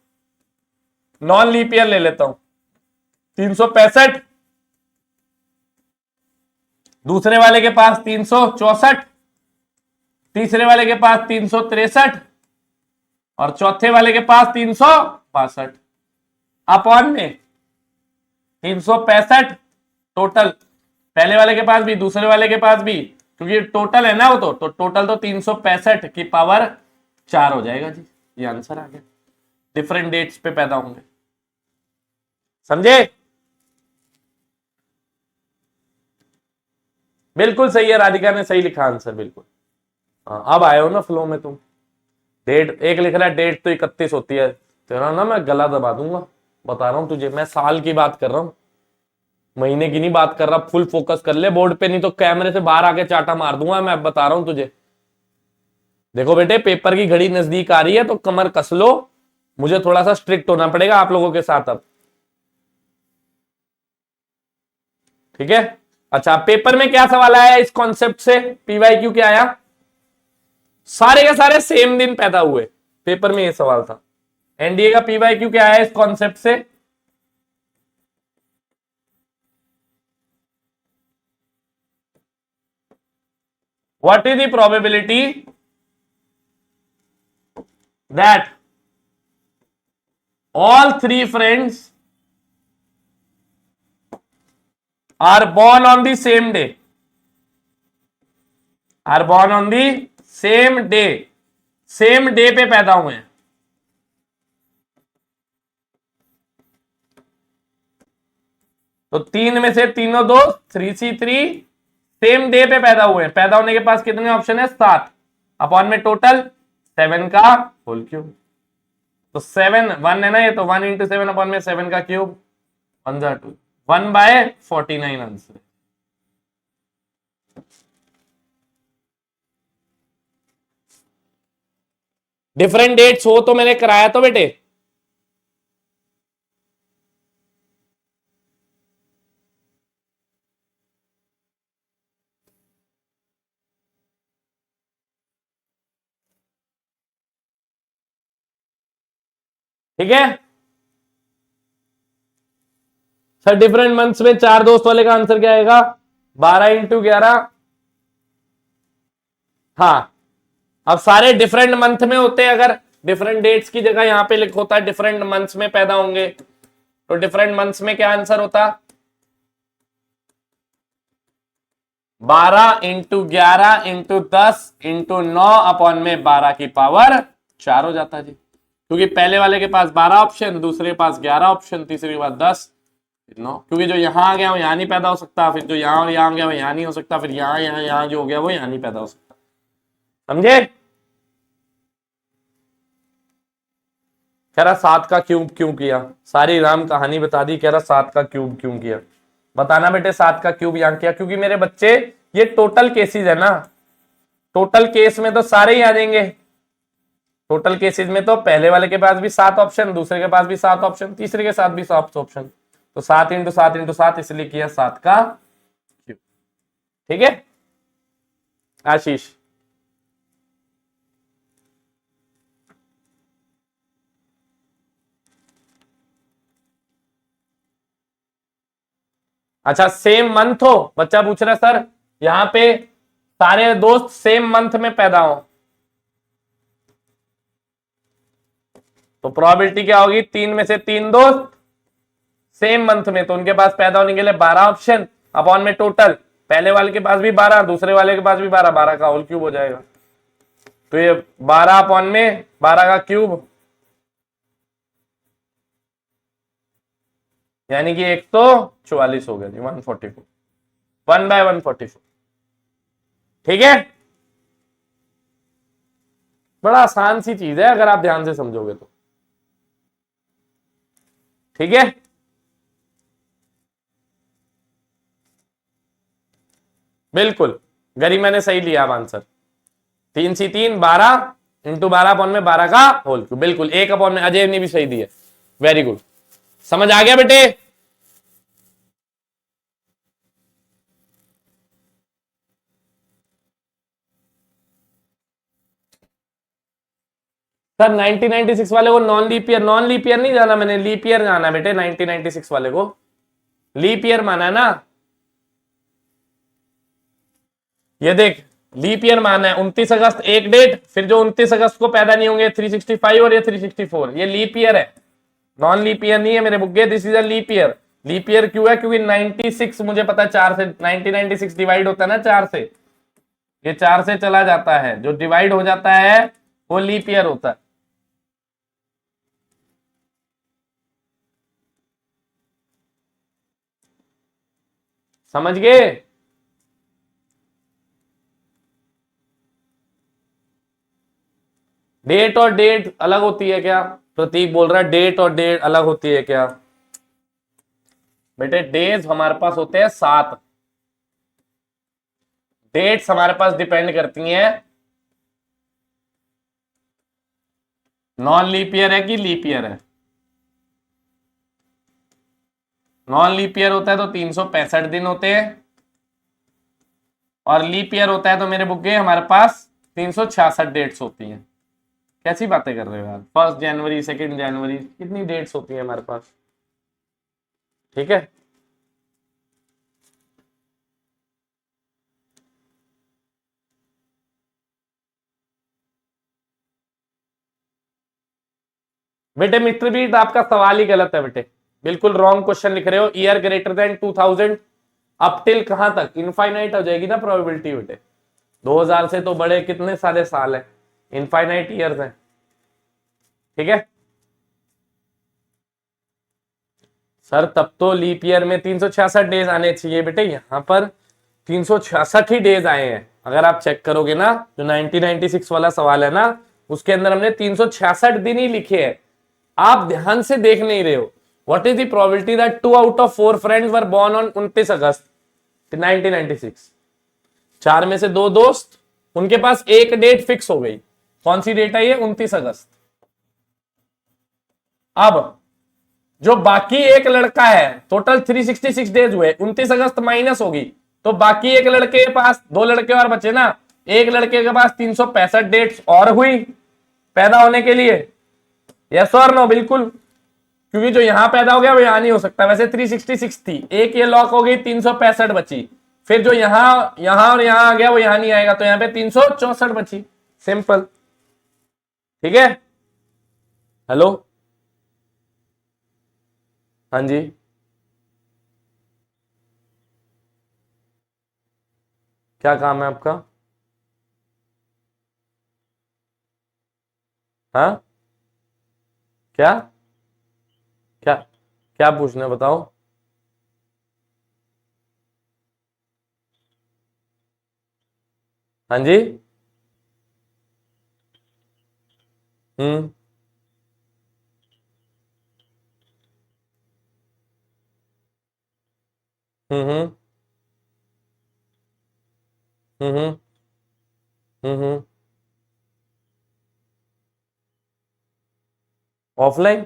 नॉन लीप ईयर ले लेता हूं 365, दूसरे वाले के पास 364, तीसरे वाले के पास 363 और चौथे वाले के पास 362, अपॉन में 365 टोटल, पहले वाले के पास भी दूसरे वाले के पास भी, क्योंकि टोटल है ना वो, तो टोटल तो 365 की पावर 4 हो जाएगा जी, ये आंसर आ गया, डिफरेंट डेट्स पे पैदा होंगे, समझे। बिल्कुल सही है, राधिका ने सही लिखा आंसर, बिल्कुल। हाँ अब आए हो ना फ्लो में तुम। डेट एक लिख रहा है, डेट तो 31 होती है, तेरा ना मैं गला दबा दूंगा, बता रहा हूं तुझे, मैं साल की बात कर रहा हूं, महीने की नहीं बात कर रहा, फुल फोकस कर ले बोर्ड पे, नहीं तो कैमरे से बाहर आके चाटा मार दूंगा, मैं बता रहा हूं तुझे। देखो बेटे पेपर की घड़ी नजदीक आ रही है तो कमर कस लो, मुझे थोड़ा सा स्ट्रिक्ट होना पड़ेगा आप लोगों के साथ अब, ठीक है। अच्छा पेपर में क्या सवाल आया इस कॉन्सेप्ट से, पीवाईक्यू क्या आया, सारे के सारे सेम दिन पैदा हुए, पेपर में ये सवाल था। एनडीए का पीवाईक्यू क्या आया इस कॉन्सेप्ट से, what is the probability that all three friends are born on the same day। Are born on the same day, same day पे पैदा हुए हैं। तो तीन में से तीनों दोस्त 3C3 सेम डे पे पैदा हुए हैं। पैदा होने के पास कितने ऑप्शन है? 7 अपॉन में टोटल 7 का होल क्यूब। तो 7 1 है ना, ये तो 1 इंटू 7 अपॉन में 7 का क्यूब 1 जा 2 1/49 आंसर। डिफरेंट डेट्स हो तो मैंने कराया तो बेटे। ठीक है सर, डिफरेंट मंथ्स में 4 दोस्त वाले का आंसर क्या आएगा? 12 इंटू 11। हाँ, अब सारे डिफरेंट मंथ में होते हैं, अगर डिफरेंट डेट्स की जगह यहां पे लिख होता है डिफरेंट मंथ्स में पैदा होंगे, तो डिफरेंट मंथ्स में क्या आंसर होता? 12 इंटू 11 इंटू 10 इंटू 9 अपॉन में 12 की पावर 4 हो जाता जी, क्योंकि पहले वाले के पास 12 ऑप्शन, दूसरे के पास 11 ऑप्शन, तीसरे के पास 10 9, क्योंकि जो यहां आ गया वो यहां नहीं पैदा हो सकता, फिर जो यहां और यहां आ गया वो यहां नहीं हो सकता, फिर यहां जो हो गया वो यहां नहीं पैदा हो सकता। समझे? कह रहा 7 का क्यूब क्यों किया? सारी राम कहानी बता दी। कह रहा 7 का क्यूब क्यों किया? बताना बेटे 7 का क्यूब यहां किया, क्योंकि मेरे बच्चे ये टोटल केसेस है ना, टोटल केस में तो सारे ही आ जाएंगे। टोटल केसेस में तो पहले वाले के पास भी 7 ऑप्शन, दूसरे के पास भी 7 ऑप्शन, तीसरे के साथ भी 7 ऑप्शन, तो 7 इंटू 7 इंटू 7 इसलिए किया 7 का क्यूब। ठीक है आशीष? अच्छा, सेम मंथ हो, बच्चा पूछ रहा है सर यहां पे सारे दोस्त सेम मंथ में पैदा हो, तो प्रोबेबिलिटी क्या होगी? 3 में से 3 दोस्त सेम मंथ में, तो उनके पास पैदा होने के लिए 12 ऑप्शन अपॉन में टोटल, पहले वाले के पास भी 12, दूसरे वाले के पास भी 12, 12 का होल क्यूब हो जाएगा। तो ये 12 अपॉन में 12 का क्यूब, यानी कि 144 हो गया जी, 144, 1/144। ठीक है, बड़ा आसान सी चीज है अगर आप ध्यान से समझोगे तो। ठीक है, बिल्कुल गरिमा ने सही लिया अब आंसर। 3C3 12 इंटू 12 अपॉन में 12 का होल क्यूब, बिल्कुल 1 अपॉन में अजय ने भी सही दिया। वेरी गुड, समझ आ गया बेटे? सर 1996 वाले को non leap year, non leap year नहीं जाना मैंने, लीप ईयर जाना बेटे। 1996 वाले को लीप ईयर माना है ना, ये देख लीप ईयर माना है। 29 अगस्त एक डेट, फिर जो 29 अगस्त को पैदा नहीं होंगे 365 और ये 364, ये लीप ईयर है, नॉन लीप ईयर नहीं है मेरे बुग्गे। This is a leap year. Leap year क्यों है? क्योंकि 96 मुझे पता है 4 से, 1996 डिवाइड होता है ना 4 से, ये 4 से चला जाता है, जो डिवाइड हो जाता है वो लीप ईयर होता है। समझ गए? डेट और डेट अलग होती है क्या? प्रतीक बोल रहा है डेट और डेट अलग होती है क्या? बेटे डेज हमारे पास होते हैं 7, डेट्स हमारे पास डिपेंड करती हैं नॉन लीप ईयर है कि लीप ईयर है। नॉन लीप ईयर होता है तो 365 दिन होते हैं, और लीप ईयर होता है तो मेरे बुग्गे हमारे पास 366 डेट्स होती हैं। कैसी बातें कर रहे हो यार? 1 जनवरी 2 जनवरी कितनी डेट्स होती है हमारे पास? ठीक है, बेटे मित्रवीर आपका सवाल ही गलत है बेटे, बिल्कुल रॉन्ग क्वेश्चन लिख रहे हो। Year greater than 2000 up till कहां तक? इनफाइनाइट हो जाएगी ना प्रोबेबिलिटी बेटे, 2000 से तो बड़े कितने सारे साल है, इनफाइनाइट ईयर्स है। ठीक है सर, तब तो लीप ईयर में 366 डेज आने चाहिए बेटे, यहां पर 366 ही डेज आए हैं। अगर आप चेक करोगे ना, जो 1996 वाला सवाल है ना, उसके अंदर हमने 366 दिन ही लिखे हैं। आप ध्यान से देख नहीं रहे हो। What is the probability that 2 out of 4 friends were born on 29 August 1996? 4 में से 2 दोस्त, उनके पास एक डेट फिक्स हो गई। कौन सी डेट है ये? 29 अगस्त। अब जो बाकी एक लड़का है, टोटल 366 डेज हुए, 29 अगस्त माइनस होगी, तो बाकी एक लड़के के पास, 2 लड़के और बचे ना, एक लड़के के पास 365 डेट्स और हुई पैदा होने के लिए। यस और नो? बिल्कुल, क्योंकि जो यहां पैदा हो गया वो यहां नहीं हो सकता। वैसे 366 थी, एक ये लॉक हो गई, 365 बची। फिर जो यहां और यहां आ गया वो यहां नहीं आएगा, तो यहां पे 364 बची। सिंपल। ठीक है। हेलो, हाँ जी, क्या काम है आपका? हाँ, क्या क्या क्या पूछना है बताओ। हाँ जी। हम्म हम्म हम्म हम्म हम्म। ऑफलाइन?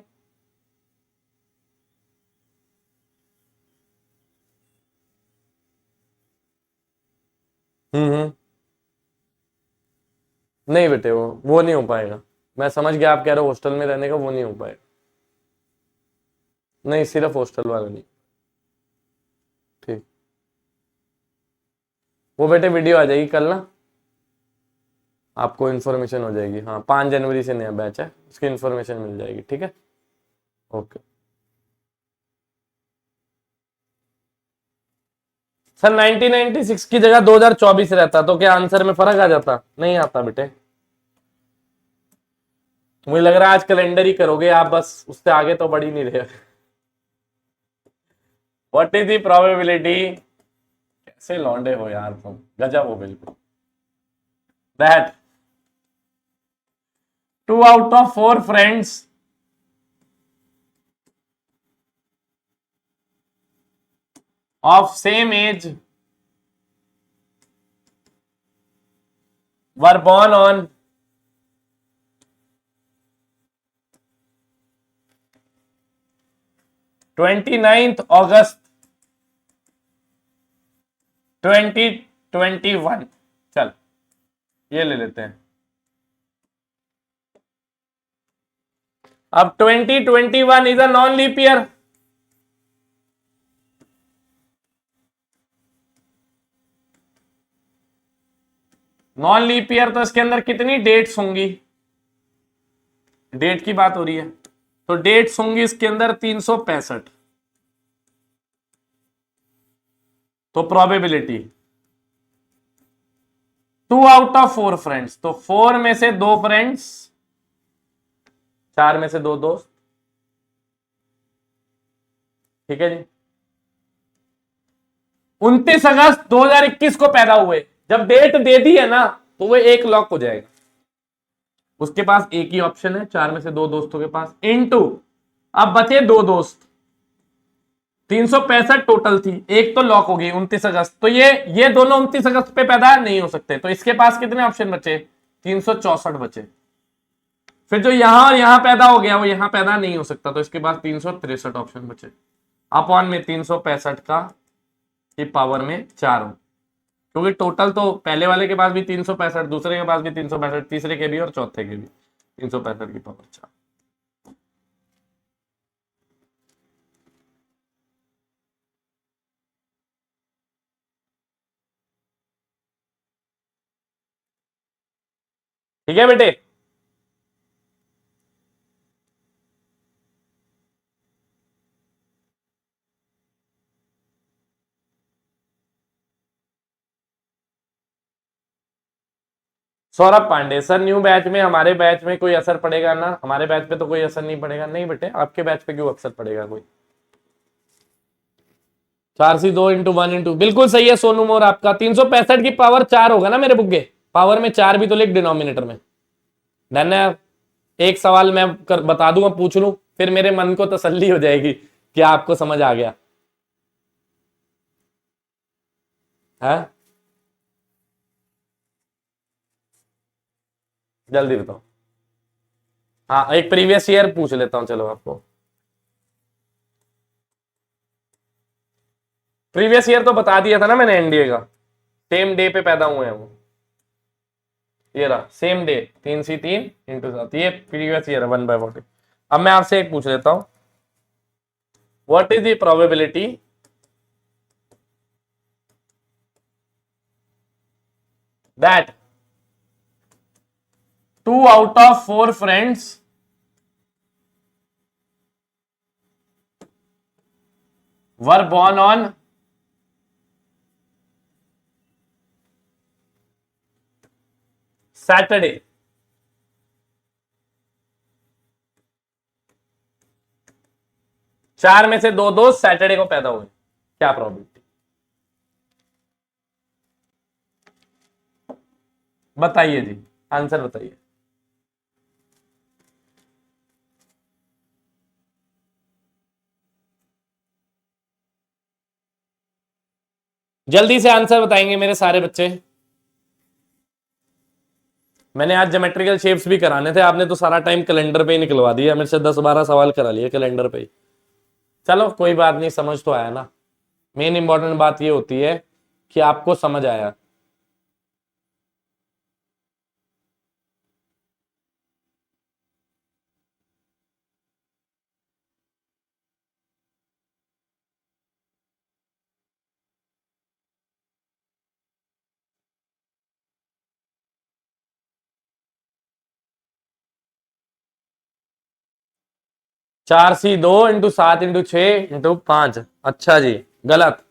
हम्म। नहीं बेटे, वो नहीं हो पाएगा। मैं समझ गया आप कह रहे हो हॉस्टल में रहने का, वो नहीं हो पाएगा। नहीं, सिर्फ हॉस्टल वाला नहीं। ठीक। वो बेटे वीडियो आ जाएगी कल ना, आपको इन्फॉर्मेशन हो जाएगी। हाँ, 5 जनवरी से नया बैच है, उसकी इन्फॉर्मेशन मिल जाएगी। ठीक है। ओके सर, 1996 की जगह 2024 रहता तो क्या आंसर में फर्क आ जाता? नहीं आता बेटे। मुझे लग रहा है आज कैलेंडर ही करोगे आप, बस उससे आगे तो बढ़ ही नहीं रहे। व्हाट इज द प्रोबेबिलिटी, कैसे लौंडे हो यार तुम, गजब हो बिल्कुल। That 2 out of 4 friends of same age were born on 29 August 2021। चल, ये ले लेते हैं। अब 2021 is a non leap year. Non leap year तो इसके अंदर कितनी डेट्स होंगी? डेट की बात हो रही है, तो डेट्स होंगी इसके अंदर 365। तो प्रोबेबिलिटी 2 आउट ऑफ 4 फ्रेंड्स, तो 4 में से 2 फ्रेंड्स, 4 में से 2 दोस्त। ठीक है जी। 29 अगस्त 2021 को पैदा हुए, जब डेट दे दी है ना, तो वो एक लॉक हो जाएगा। उसके पास एक ही ऑप्शन है, 4 में से 2 दोस्तों के पास, इनटू, अब बचे 2 दोस्त, 365 टोटल थी, एक तो लॉक हो गई 29 अगस्त, तो ये दोनों 29 अगस्त पे पैदा नहीं हो सकते, तो इसके पास कितने ऑप्शन बचे? 364 बचे। फिर जो यहां और यहां पैदा हो गया वो यहां पैदा नहीं हो सकता, तो इसके पास 363 ऑप्शन बचे। अपॉन में 365 का की पावर में 4 हो, क्योंकि टोटल तो पहले वाले के पास भी 365, दूसरे के पास भी 365, तीसरे के भी और चौथे के भी 365 की पावर 4। ठीक है बेटे। Saurabh Pandey sir, new batch में हमारे बैच में कोई असर पड़ेगा ना? हमारे बैच पे तो कोई असर नहीं पड़ेगा। नहीं बेटे, आपके बैच पे क्यों असर पड़ेगा कोई? 4C2 × 1 × बिल्कुल सही है सोनू मोर आपका। 365 की पावर 4 होगा ना मेरे बुग्गे? पावर में 4 भी तो लिख डिनोमिनेटर में। डन है। एक सवाल मैं बता दूंगा, पूछ लूं, फिर मेरे मन को तसल्ली हो जाएगी कि आपको समझ आ गया है। जल्दी बताओ। हाँ, एक प्रीवियस ईयर पूछ लेता हूं, चलो आपको। प्रीवियस ईयर तो बता दिया था ना मैंने, एनडीए का। सेम डे पे पैदा हुए हैं वो। ये रहा सेम डे, 3C3 × 7, ये प्रीवियस ईयर है 1/40। अब मैं आपसे एक पूछ लेता हूं, what is the probability that 2 out of 4 friends were born on Saturday? 4 में से 2 दोस्त सैटरडे को पैदा हुए, क्या प्रोबेबिलिटी? बताइए जी, आंसर बताइए। जल्दी से आंसर बताएंगे मेरे सारे बच्चे। मैंने आज ज्योमेट्रिकल शेप्स भी कराने थे, आपने तो सारा टाइम कैलेंडर पे ही निकलवा दिया मेरे से। 10-12 सवाल करा लिए कैलेंडर पे ही। चलो कोई बात नहीं, समझ तो आया ना। मेन इंपॉर्टेंट बात ये होती है कि आपको समझ आया। चार सी 2 × 7 × 6 × 5। अच्छा जी, गलत।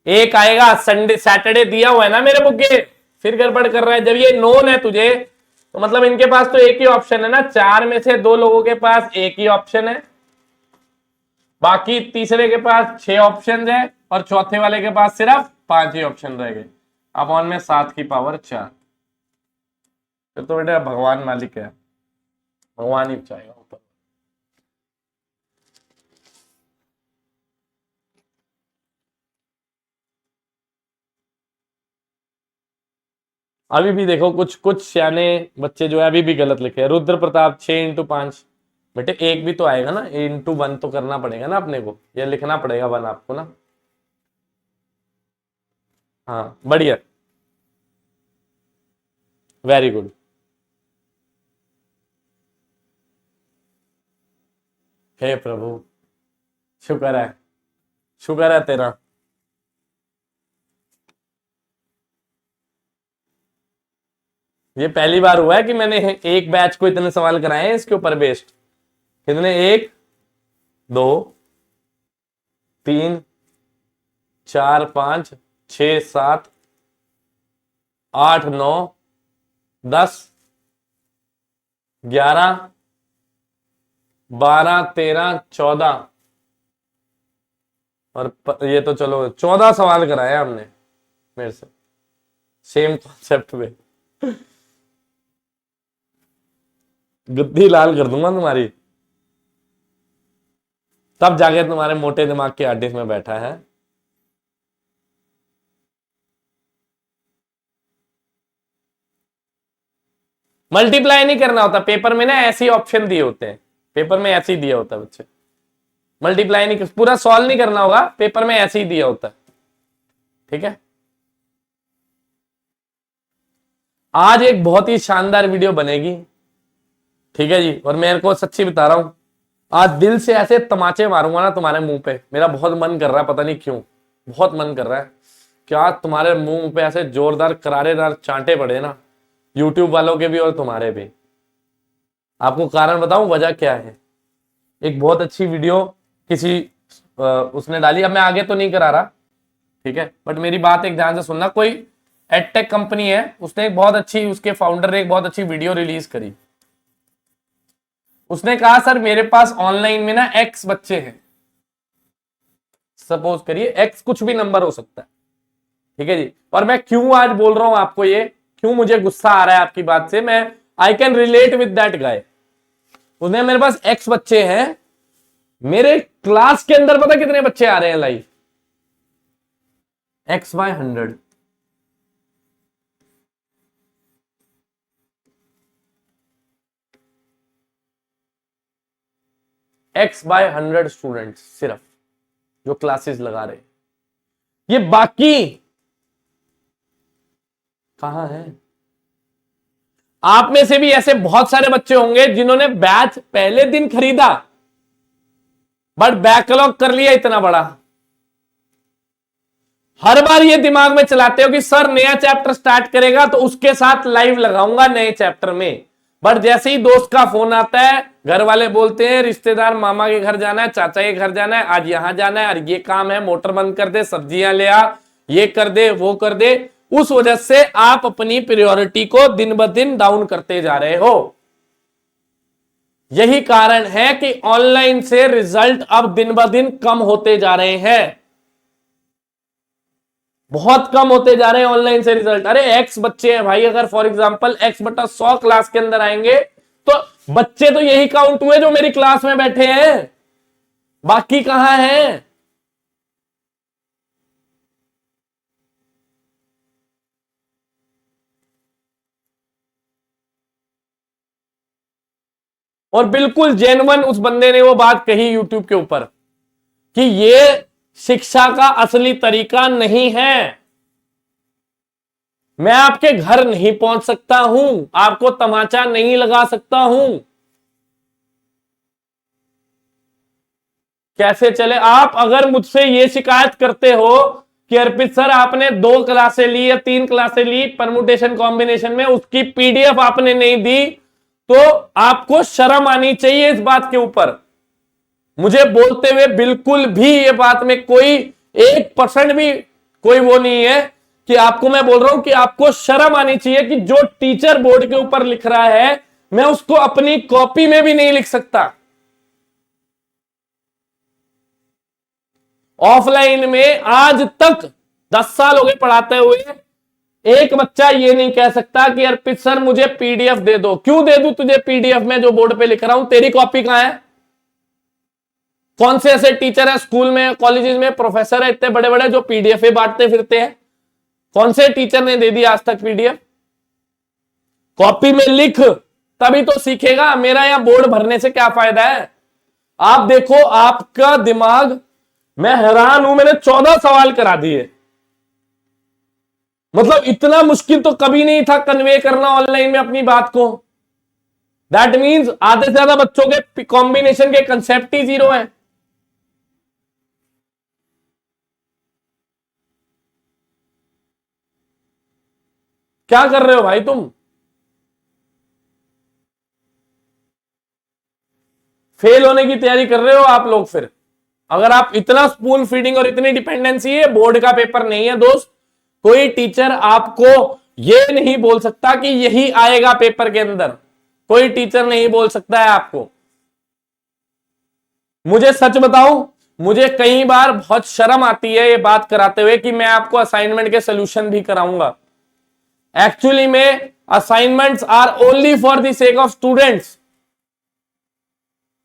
एक आएगा, संडे सैटरडे दिया हुआ है ना मेरे बुक के, फिर गड़बड़ कर रहा है। जब ये नोन है तुझे, तो मतलब इनके पास तो एक ही ऑप्शन है ना। 4 में से 2 लोगों के पास एक ही ऑप्शन है, बाकी तीसरे के पास 6 ऑप्शन है, और चौथे वाले के पास सिर्फ 5 ही ऑप्शन रह गए। अपॉन में 7 की पावर 4। फिर तो बेटा भगवान मालिक है, भगवान ही बचाएगा ऊपर। अभी भी देखो, कुछ कुछ सियाने बच्चे जो है अभी भी गलत लिखे हैं। रुद्र प्रताप 6 × 5। बेटे एक भी तो आएगा ना, A × 1 तो करना पड़ेगा ना अपने को, ये लिखना पड़ेगा 1 आपको ना। हाँ बढ़िया, वेरी गुड। हे प्रभु, शुक्र है, शुक्र है तेरा। ये पहली बार हुआ है कि मैंने एक बैच को इतने सवाल कराए हैं इसके ऊपर बेस्ड। कितने? 1 2 3 4 5 6 7 8 9 10 11 12 13 14, और ये तो चलो 14 सवाल कराए हमने मेरे से, सेम कॉन्सेप्ट पे। गुद्दी लाल कर दूंगा तुम्हारी, तब जाके तुम्हारे मोटे दिमाग के आर्टिस्ट में बैठा है। मल्टीप्लाई नहीं करना होता पेपर में ना, ऐसे ही ऑप्शन दिए होते हैं पेपर में, ऐसे ही दिया होता है बच्चे। मल्टीप्लाई नहीं, पूरा सॉल्व नहीं करना होगा, पेपर में ऐसे ही दिया होता है। ठीक है, आज एक बहुत ही शानदार वीडियो बनेगी। ठीक है जी, और मैं को सच्ची बता रहा हूं, आज दिल से ऐसे तमाचे मारूंगा ना तुम्हारे मुंह पे। मेरा बहुत मन कर रहा है, पता नहीं क्यों, बहुत मन कर रहा है क्या तुम्हारे मुंह पे ऐसे जोरदार करारेदार चांटे पड़े ना, यूट्यूब वालों के भी और तुम्हारे भी। आपको कारण बताऊं वजह क्या है? एक बहुत अच्छी वीडियो किसी उसने डाली, अब मैं आगे तो नहीं करा रहा, ठीक है, बट मेरी बात एक ध्यान से सुनना। कोई एडटेक कंपनी है, उसने एक बहुत अच्छी, उसके फाउंडर ने एक बहुत अच्छी वीडियो रिलीज करी। उसने कहा सर मेरे पास ऑनलाइन में ना एक्स बच्चे हैं, सपोज करिए एक्स कुछ भी नंबर हो सकता है, ठीक है जी। और मैं क्यों आज बोल रहा हूं आपको ये, क्यों मुझे गुस्सा आ रहा है आपकी बात से, मैं I can relate with that guy. उसने मेरे पास एक्स बच्चे हैं, मेरे क्लास के अंदर पता कितने बच्चे आ रहे हैं live, x by 100। X by 100 students सिर्फ जो क्लासेस लगा रहे, ये बाकी कहां है? आप में से भी ऐसे बहुत सारे बच्चे होंगे जिन्होंने बैच पहले दिन खरीदा बट बैकलॉग कर लिया इतना बड़ा। हर बार ये दिमाग में चलाते हो कि सर नया चैप्टर स्टार्ट करेगा तो उसके साथ लाइव लगाऊंगा नए चैप्टर में, बट जैसे ही दोस्त का फोन आता है, घर वाले बोलते हैं रिश्तेदार मामा के घर जाना है, चाचा के घर जाना है, आज यहां जाना है और ये काम है, मोटर बंद कर दे, सब्जियां ले आ, ये कर दे, वो कर दे, उस वजह से आप अपनी प्रायोरिटी को दिन ब दिन डाउन करते जा रहे हो। यही कारण है कि ऑनलाइन से रिजल्ट अब दिन ब दिन कम होते जा रहे हैं, बहुत कम होते जा रहे हैं ऑनलाइन से रिजल्ट। अरे एक्स बच्चे हैं भाई, अगर फॉर एग्जांपल एक्स बटा 100 क्लास के अंदर आएंगे तो बच्चे तो यही काउंट हुए जो मेरी क्लास में बैठे हैं, बाकी कहां हैं? और बिल्कुल जेन्युइन उस बंदे ने वो बात कही यूट्यूब के ऊपर कि ये शिक्षा का असली तरीका नहीं है। मैं आपके घर नहीं पहुंच सकता हूं, आपको तमाचा नहीं लगा सकता हूं, कैसे चले? आप अगर मुझसे ये शिकायत करते हो कि अर्पित सर आपने 2 क्लासें ली या 3 क्लासें ली परमुटेशन कॉम्बिनेशन में, उसकी पीडीएफ आपने नहीं दी, तो आपको शर्म आनी चाहिए इस बात के ऊपर। मुझे बोलते हुए बिल्कुल भी ये बात में कोई 1% भी कोई वो नहीं है कि आपको मैं बोल रहा हूं कि आपको शर्म आनी चाहिए कि जो टीचर बोर्ड के ऊपर लिख रहा है मैं उसको अपनी कॉपी में भी नहीं लिख सकता। ऑफलाइन में आज तक 10 साल हो गए पढ़ाते हुए, एक बच्चा ये नहीं कह सकता कि अर्पित सर मुझे पीडीएफ दे दो। क्यों दे दूं तुझे पीडीएफ में जो बोर्ड पे लिख रहा हूं, तेरी कॉपी कहां है? कौन से ऐसे टीचर है स्कूल में कॉलेजेस में प्रोफेसर है इतने बड़े बड़े जो पीडीएफ बांटते फिरते हैं? कौन से टीचर ने दे दी आज तक पीडीएफ? कॉपी में लिख तभी तो सीखेगा, मेरा यहां बोर्ड भरने से क्या फायदा है? आप देखो आपका दिमाग, मैं हैरान हूं, मैंने 14 सवाल करा दिए, मतलब इतना मुश्किल तो कभी नहीं था कन्वे करना ऑनलाइन में अपनी बात को। दैट मींस आधे से ज्यादा बच्चों के कॉम्बिनेशन के कंसेप्ट ही जीरो है। क्या कर रहे हो भाई तुम? फेल होने की तैयारी कर रहे हो आप लोग। फिर अगर आप इतना स्पून फीडिंग और इतनी डिपेंडेंसी है, बोर्ड का पेपर नहीं है दोस्त, कोई टीचर आपको यह नहीं बोल सकता कि यही आएगा पेपर के अंदर, कोई टीचर नहीं बोल सकता है आपको। मुझे सच बताऊं, मुझे कई बार बहुत शर्म आती है ये बात कराते हुए कि मैं आपको असाइनमेंट के सोल्यूशन भी कराऊंगा। एक्चुअली में assignments are only for the sake of students,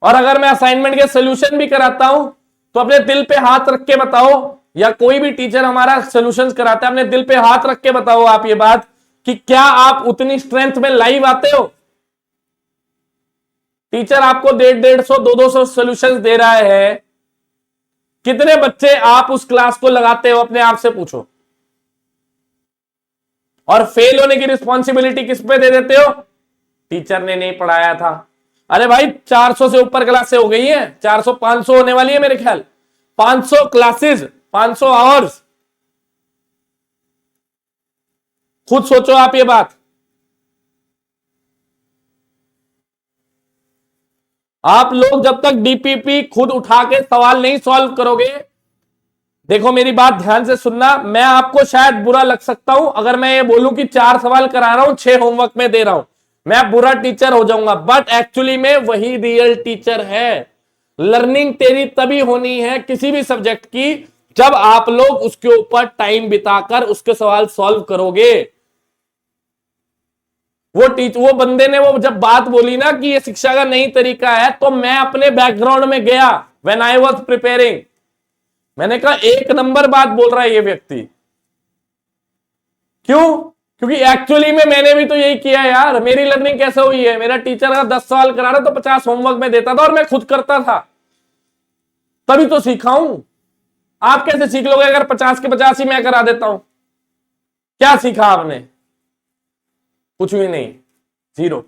और अगर मैं असाइनमेंट के सोल्यूशन भी कराता हूं तो अपने दिल पे हाथ रख के बताओ, या कोई भी टीचर हमारा सॉल्यूशंस कराता है अपने दिल पे हाथ रख के बताओ आप ये बात कि क्या आप उतनी स्ट्रेंथ में लाइव आते हो? टीचर आपको 150 200 सॉल्यूशंस दे रहा है, कितने बच्चे आप उस क्लास को लगाते हो अपने आप से पूछो। और फेल होने की रिस्पॉन्सिबिलिटी किस पे दे देते हो? टीचर ने नहीं पढ़ाया था। अरे भाई 400 से ऊपर क्लासें हो गई हैं, 400 500 होने वाली है मेरे ख्याल, 500 क्लासेस, 500 आवर्स। खुद सोचो आप ये बात। आप लोग जब तक डीपीपी खुद उठा के सवाल नहीं सॉल्व करोगे, देखो मेरी बात ध्यान से सुनना, मैं आपको शायद बुरा लग सकता हूं अगर मैं ये बोलूं कि 4 सवाल करा रहा हूं, 6 होमवर्क में दे रहा हूं, मैं बुरा टीचर हो जाऊंगा, बट एक्चुअली में वही रियल टीचर है। लर्निंग तेरी तभी होनी है किसी भी सब्जेक्ट की जब आप लोग उसके ऊपर टाइम बिताकर उसके सवाल सॉल्व करोगे। वो बंदे ने वो जब बात बोली ना कि ये शिक्षा का नई तरीका है, तो मैं अपने बैकग्राउंड में गया व्हेन आई वाज प्रिपेयरिंग, मैंने कहा एक नंबर बात बोल रहा है ये व्यक्ति। क्यों? क्योंकि एक्चुअली में मैंने भी तो यही किया यार। मेरी लर्निंग कैसे हुई है, मेरा टीचर अगर 10 सवाल करा रहा तो 50 होमवर्क में देता था और मैं खुद करता था, तभी तो सीखा हूं। आप कैसे सीख लोगे अगर 50 के 50 ही मैं करा देता हूं? क्या सीखा आपने? कुछ भी नहीं, जीरो,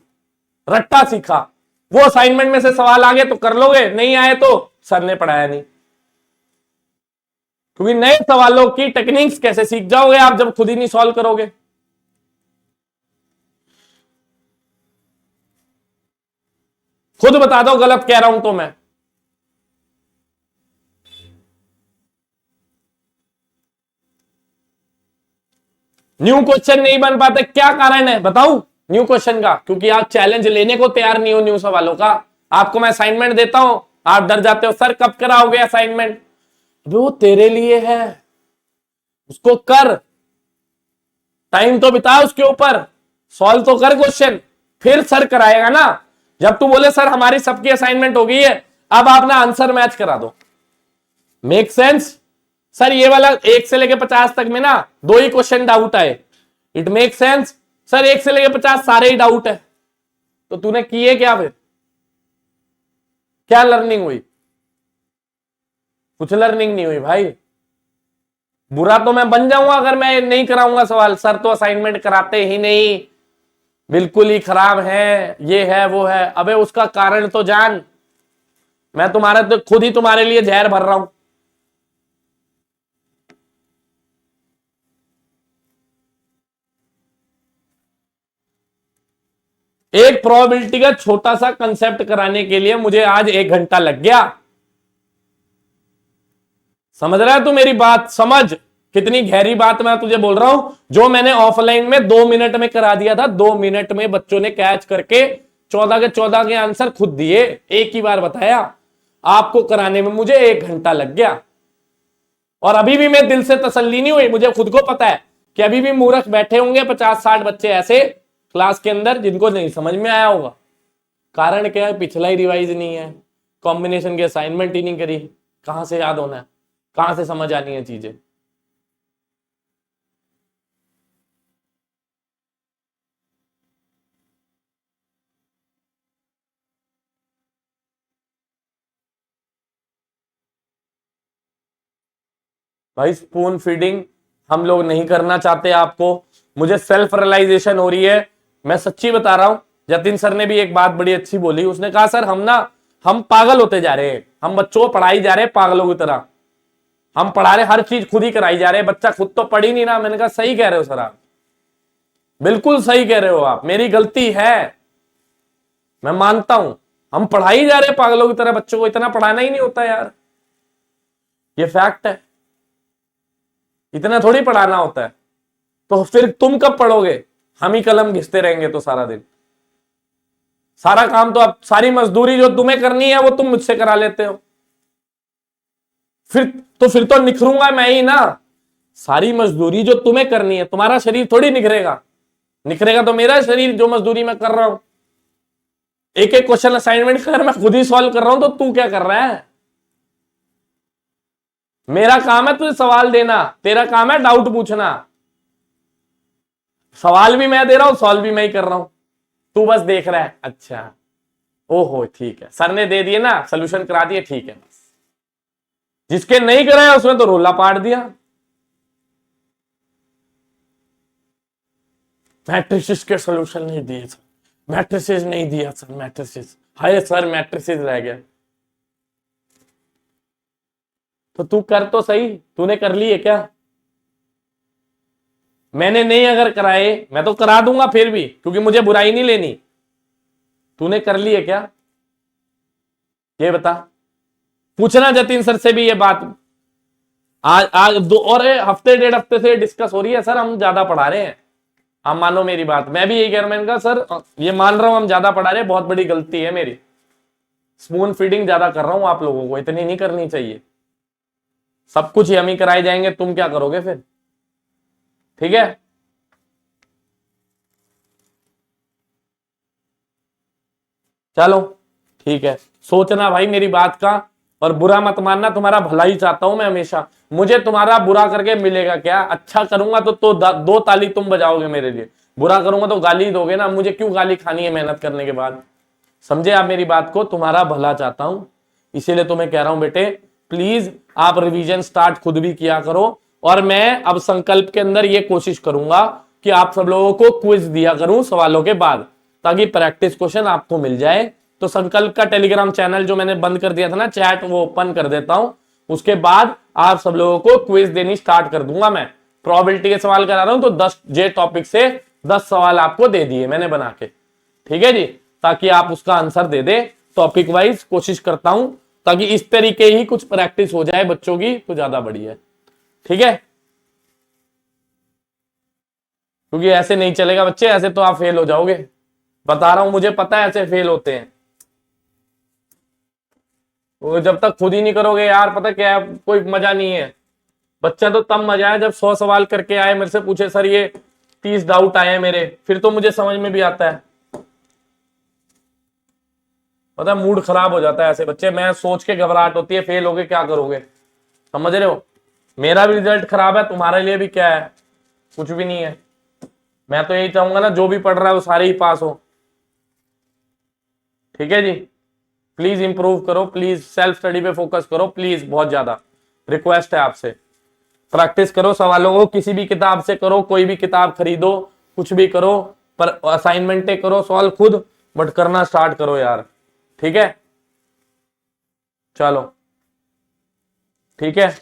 रट्टा सीखा। वो असाइनमेंट में से सवाल आ गए तो कर लोगे, नहीं आए तो सर ने पढ़ाया नहीं। क्योंकि नए सवालों की टेक्निक्स कैसे सीख जाओगे आप जब खुद ही नहीं सॉल्व करोगे? खुद बता दो गलत कह रहा हूं तो मैं। न्यू क्वेश्चन नहीं बन पाते, क्या कारण है बताऊं न्यू क्वेश्चन का? क्योंकि आप चैलेंज लेने को तैयार नहीं हो न्यू सवालों का। आपको मैं असाइनमेंट देता हूं, आप डर जाते हो, सर कब कराओगे असाइनमेंट? वो तेरे लिए है, उसको कर, टाइम तो बिता उसके ऊपर, सॉल्व तो कर क्वेश्चन, फिर सर कराएगा ना। जब तू बोले सर हमारी सबकी असाइनमेंट हो गई है, अब आप ना आंसर मैच करा दो, मेक सेंस? सर ये वाला 1 से लेके 50 तक में ना 2 ही क्वेश्चन डाउट आए, इट मेक सेंस? सर 1 से लेके 50 सारे ही डाउट है, तो तूने किए क्या फिर? क्या लर्निंग हुई? कुछ लर्निंग नहीं हुई भाई। बुरा तो मैं बन जाऊंगा अगर मैं नहीं कराऊंगा सवाल, सर तो असाइनमेंट कराते ही नहीं, बिल्कुल ही खराब है, ये है वो है। अबे उसका कारण तो जान, मैं तुम्हारे तो खुद ही तुम्हारे लिए जहर भर रहा हूं। एक प्रोबेबिलिटी का छोटा सा कंसेप्ट कराने के लिए मुझे आज 1 घंटा लग गया। समझ रहा है तू मेरी बात? समझ कितनी गहरी बात मैं तुझे बोल रहा हूं। जो मैंने ऑफलाइन में 2 मिनट में करा दिया था, 2 मिनट में बच्चों ने कैच करके 14 के 14 के आंसर खुद दिए, एक ही बार बताया। आपको कराने में मुझे 1 घंटा लग गया, और अभी भी मैं दिल से तसल्ली नहीं हुई। मुझे खुद को पता है कि अभी भी मूर्ख बैठे होंगे 50-60 बच्चे ऐसे क्लास के अंदर जिनको नहीं समझ में आया होगा। कारण क्या है? पिछला ही रिवाइज नहीं है, कॉम्बिनेशन की असाइनमेंट ही नहीं करी, कहां से याद होना है, कहां से समझ आनी है चीजें? भाई स्पून फीडिंग हम लोग नहीं करना चाहते आपको, मुझे सेल्फ रियलाइजेशन हो रही है, मैं सच्ची बता रहा हूं। जतिन सर ने भी एक बात बड़ी अच्छी बोली, उसने कहा सर हम पागल होते जा रहे हैं, हम बच्चों को पढ़ाई जा रहे हैं पागलों की तरह, हम पढ़ा रहे, हर चीज खुद ही कराई जा रहे हैं, बच्चा खुद तो पढ़ ही नहीं रहा। मैंने कहा सही कह रहे हो सर आप, बिल्कुल सही कह रहे हो आप, मेरी गलती है, मैं मानता हूं। हम पढ़ाई जा रहे हैं पागलों की तरह, बच्चों को इतना पढ़ाना ही नहीं होता यार, ये फैक्ट है, इतना थोड़ी पढ़ाना होता है। तो फिर तुम कब पढ़ोगे? हम ही कलम घिसते रहेंगे तो सारा दिन, सारा काम तो अब सारी मजदूरी जो तुम्हें करनी है वो तुम मुझसे करा लेते हो, फिर तो निखरूंगा मैं ही ना। सारी मजदूरी जो तुम्हें करनी है, तुम्हारा शरीर थोड़ी निखरेगा, निखरेगा तो मेरा शरीर जो मजदूरी मैं कर रहा हूं। एक एक क्वेश्चन असाइनमेंट कर मैं खुद ही सॉल्व कर रहा हूं, तो तू क्या कर रहा है? मेरा काम है तुझे सवाल देना, तेरा काम है डाउट पूछना। सवाल भी मैं दे रहा हूं, सॉल्व भी मैं ही कर रहा हूं, तू बस देख रहा है। अच्छा, ओहो ठीक है, सर ने दे दिए ना सोल्यूशन करा दिए, ठीक है। बस जिसके नहीं कराया उसने तो रोला पाट दिया, मैट्रिसेस के सोल्यूशन नहीं दिए सर, मैट्रिसेस नहीं दिया sir, matrices, hi sir matrices रह गया। तो तू कर तो सही, तूने कर ली है क्या? मैंने नहीं अगर कराए, मैं तो करा दूंगा फिर भी, क्योंकि मुझे बुराई नहीं लेनी। तूने कर ली है क्या ये बता? पूछना जतिन सर से भी ये बात, आज आज दो और हफ्ते डेढ़ हफ्ते से डिस्कस हो रही है सर, हम ज्यादा पढ़ा रहे हैं। आप मानो मेरी बात, मैं भी यही कह रहा हूं, मैंने कहा सर ये मान रहा हूं हम ज्यादा पढ़ा रहे हैं, बहुत बड़ी गलती है मेरी। स्पून फीडिंग ज्यादा कर रहा हूं आप लोगों को, इतनी नहीं करनी चाहिए। सब कुछ हम ही कराए जाएंगे, तुम क्या करोगे फिर? ठीक है, चलो ठीक है। सोचना भाई मेरी बात का, और बुरा मत मानना, तुम्हारा भला ही चाहता हूं मैं हमेशा। मुझे तुम्हारा बुरा करके मिलेगा क्या? अच्छा करूंगा तो दो ताली तुम बजाओगे मेरे लिए, बुरा करूंगा तो गाली दोगे ना। मुझे क्यों गाली खानी है मेहनत करने के बाद? समझे आप मेरी बात को? तुम्हारा भला चाहता हूं, इसीलिए तुम्हें कह रहा हूं बेटे, प्लीज आप रिवीजन स्टार्ट खुद भी किया करो। और मैं अब संकल्प के अंदर ये कोशिश करूंगा कि आप सब लोगों को क्विज दिया करूं सवालों के बाद, ताकि प्रैक्टिस क्वेश्चन आपको मिल जाए। तो संकल्प का टेलीग्राम चैनल जो मैंने बंद कर दिया था ना, चैट, वो ओपन कर देता हूं। उसके बाद आप सब लोगों को क्विज देनी स्टार्ट कर दूंगा। मैं प्रोबेबिलिटी के सवाल करा रहा हूं, तो 10 जे टॉपिक से 10 सवाल आपको दे दिए मैंने बना के, ठीक है जी, ताकि आप उसका आंसर दे दे टॉपिक वाइज। कोशिश करता हूं ताकि इस तरीके ही कुछ प्रैक्टिस हो जाए बच्चों की, तो ज्यादा बढ़िया है, ठीक है? क्योंकि ऐसे नहीं चलेगा बच्चे, ऐसे तो आप फेल हो जाओगे, बता रहा हूं, मुझे पता है ऐसे फेल होते हैं। वो जब तक खुद ही नहीं करोगे यार, पता क्या है, कोई मजा नहीं है। बच्चा तो तब मजा है जब 100 सवाल करके आए, मेरे से पूछे सर ये 30 डाउट आए हैं मेरे, फिर तो मुझे समझ में भी आता है। पता है मूड खराब हो जाता है ऐसे बच्चे, मैं सोच के घबराहट होती है, फेल होगे क्या करोगे, समझ रहे हो? मेरा भी रिजल्ट खराब है, तुम्हारे लिए भी क्या है, कुछ भी नहीं है। मैं तो यही चाहूंगा ना, जो भी पढ़ रहा है वो सारे ही पास हो, ठीक है जी। प्लीज इंप्रूव करो, प्लीज सेल्फ स्टडी पे फोकस करो, प्लीज, बहुत ज्यादा रिक्वेस्ट है आपसे। प्रैक्टिस करो सवालों को, किसी भी किताब से करो, कोई भी किताब खरीदो, कुछ भी करो, पर असाइनमेंटें करो, सॉल्व खुद, बट करना स्टार्ट करो यार, ठीक है? चलो ठीक है।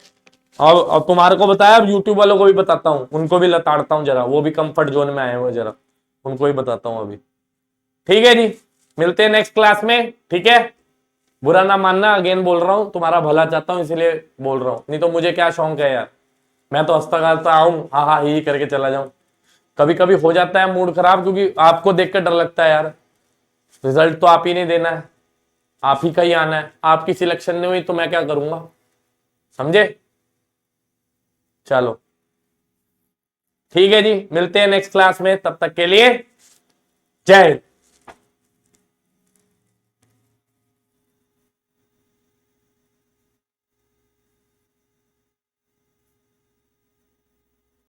और तुम्हारे को बताया, अब यूट्यूब वालों को भी बताता हूँ, उनको भी लताड़ता हूँ जरा, वो भी कंफर्ट जोन में आए हुए, जरा उनको भी बताता हूँ अभी, ठीक है जी। मिलते हैं नेक्स्ट क्लास में, ठीक है? बुरा ना मानना, अगेन बोल रहा हूँ, तुम्हारा भला चाहता हूँ इसलिए बोल रहा हूँ, नहीं तो मुझे क्या शौक है यार, मैं तो हंसता खेलता आऊं, हाँ हाँ ही करके चला जाऊं। कभी कभी हो जाता है मूड खराब, क्योंकि आपको देखकर डर लगता है यार, रिजल्ट तो आप ही नहीं देना है, आप ही का ही आना है, आपकी सिलेक्शन नहीं हुई तो मैं क्या करूंगा, समझे? चलो ठीक है जी, मिलते हैं नेक्स्ट क्लास में, तब तक के लिए जय हिंद।